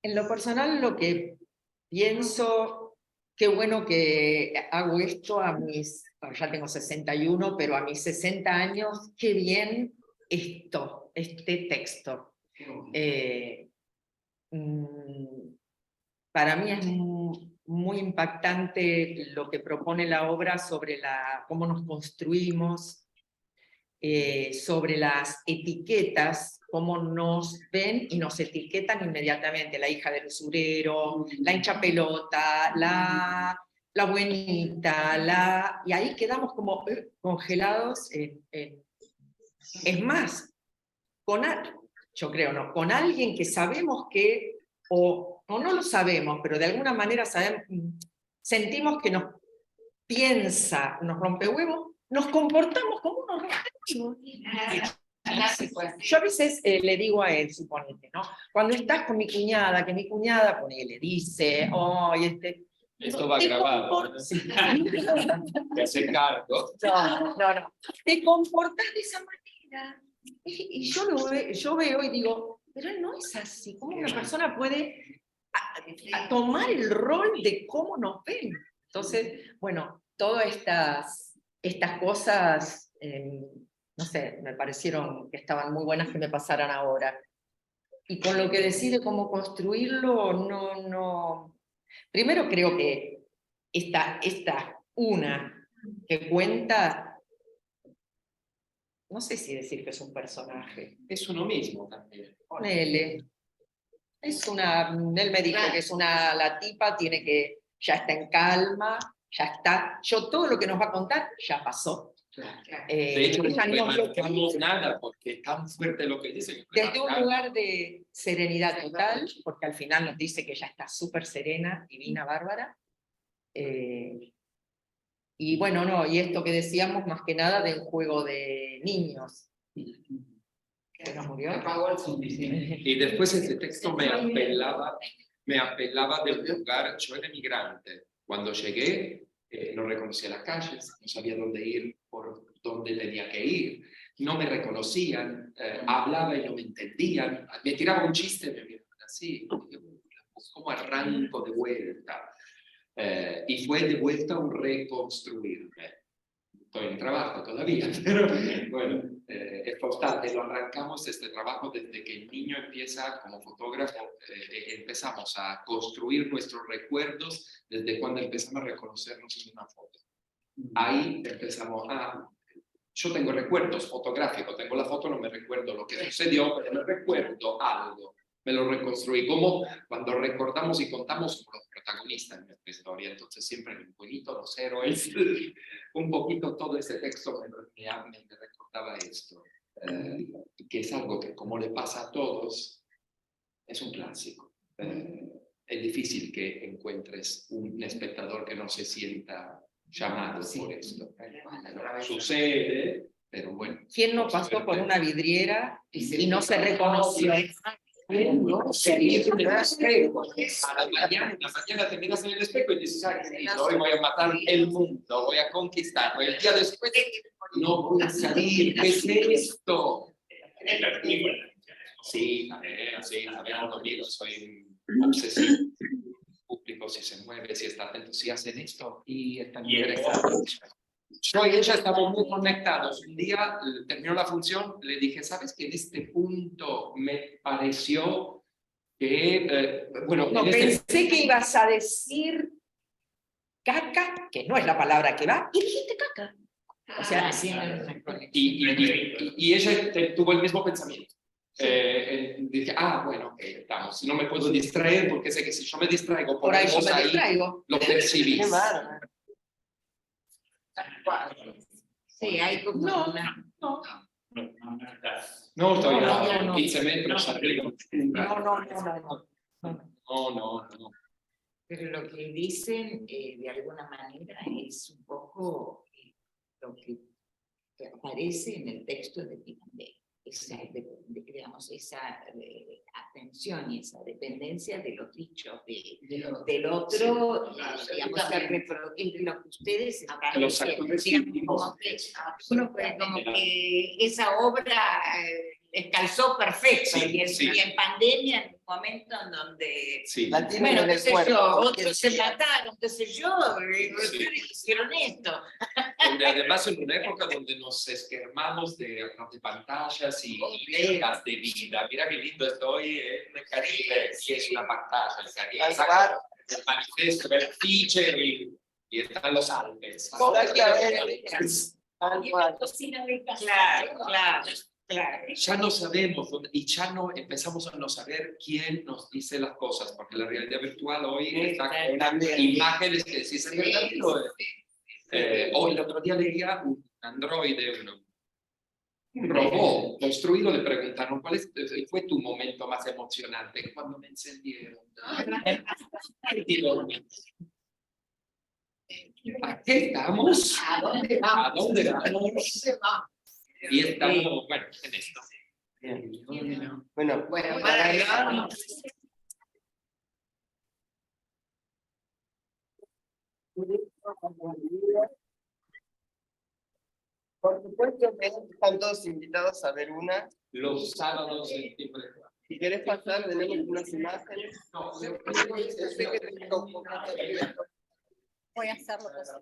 En lo personal, lo que pienso, qué bueno que hago esto ya tengo 61, pero a mis 60 años, qué bien este texto. Para mí es muy impactante lo que propone la obra sobre cómo nos construimos, sobre las etiquetas, cómo nos ven y nos etiquetan inmediatamente, la hija del usurero, la hincha pelota, la buenita, y ahí quedamos como congelados. Es más, yo creo, ¿no? Con alguien que sabemos que, o no lo sabemos, pero de alguna manera sentimos que nos piensa, nos rompe huevos, nos comportamos como unos rompehuevos. Yo a veces le digo a él, suponete, ¿no? Cuando estás con mi cuñada, que mi cuñada le dice, esto va grabado. Sí. Te hace cargo. No. Te comportas de esa manera. Y yo veo y digo, pero él no es así. ¿Cómo una persona puede a tomar el rol de cómo nos ven? Entonces, bueno, todas estas cosas, no sé, me parecieron que estaban muy buenas que me pasaran ahora. Y con lo que decide cómo construirlo, no. Primero creo que esta una que cuenta, no sé si decir que es un personaje. Es uno mismo también. Ponele. Él me dijo que es la tipa ya está en calma, ya está. Todo lo que nos va a contar ya pasó. De hecho, no ya remarcamos nada porque es tan fuerte lo que dice. Desde un lugar de serenidad total, porque al final nos dice que ella está súper serena, divina, bárbara. Y bueno, no, y esto que decíamos más que nada de un juego de niños. ¿Que nos murió? Y después este texto me apelaba del lugar. Yo era migrante. Cuando llegué, no reconocía las calles, no sabía dónde ir, por dónde tenía que ir. No me reconocían, hablaba y no me entendían. Me tiraba un chiste y me miraban así. ¿Cómo arranco de vuelta? Y fue de vuelta un reconstruirme. Estoy en trabajo todavía, pero bueno, es constante. Lo arrancamos este trabajo desde que el niño empieza como fotógrafo. Empezamos a construir nuestros recuerdos desde cuando empezamos a reconocernos en una foto. Ahí empezamos yo tengo recuerdos fotográficos, tengo la foto, no me recuerdo lo que sucedió, pero me recuerdo algo. Me lo reconstruí, como cuando recordamos y contamos como los protagonistas de nuestra historia. Entonces siempre el buenito, los héroes, un poquito todo ese texto me recordaba esto, que es algo que como le pasa a todos, es un clásico. Es difícil que encuentres un espectador que no se sienta llamado por esto. Sucede, pero bueno. ¿Quién no pasó por una vidriera y no se reconoció? No, seguir en el espejo. A la mañana te miras en el espejo y dices, ay, qué lindo, hoy voy a matar el mundo, voy a conquistarlo. El día después, no voy a salir, ¿qué es esto? Sí, habíamos dormido, soy obsesivo. Público, si se mueve, si está atento, si hacen esto y están interesados. Yo y ella estamos muy conectados. Un día terminó la función, le dije, ¿sabes que en este punto me pareció que, bueno, No, en pensé que ibas a decir caca, que no es la palabra que va, y dijiste caca. O sea, haciendo una conexión. y ella tuvo el mismo pensamiento. Dije, bueno, ok, estamos. Si no me puedo distraer, porque sé que si yo me distraigo Por ahí yo vos me distraigo. lo percibís. Qué bárbaro. Sí, hay como No, una... No, todavía no. 15 metros arriba. No. Pero lo que dicen, de alguna manera, es un poco lo que aparece en el texto de Pirandello. Digamos, esa atención y esa dependencia de los dichos del otro, digamos, que reproducir lo que ustedes están Los diciendo. actores Digamos, como que uno puede, como que esa obra les calzó perfecto, Sí, y en pandemia, en un momento en donde Sí. La tienen bueno, en qué el sé cuerpo. yo, otros se mataron, qué sé yo, ustedes hicieron esto. Donde además en una época donde nos esquermamos de pantallas y ideas de vida. Mira qué lindo estoy en el Caribe, y es una pantalla, el Caribe. Tal cual. El manifiesto, el feature y están los Alpes. Tal cual. Claro. Ya no sabemos y ya no empezamos a no saber quién nos dice las cosas, porque la realidad virtual hoy está con También. imágenes que sí se verdadero. Hoy el otro día leía un androide, un robot construido, le preguntaron cuál fue tu momento más emocionante cuando me encendieron. ¿A qué estamos? ¿A dónde vamos? ¿A dónde vamos? Y estamos, bueno, en esto. Bien. Bueno, Bueno, para nada. Por supuesto que están todos invitados a ver una. Los sábados en tiempo de juego. Si querés pasar, tenemos unas imágenes. No, Yo sé que tengo un poco de- Voy a hacerlo posible.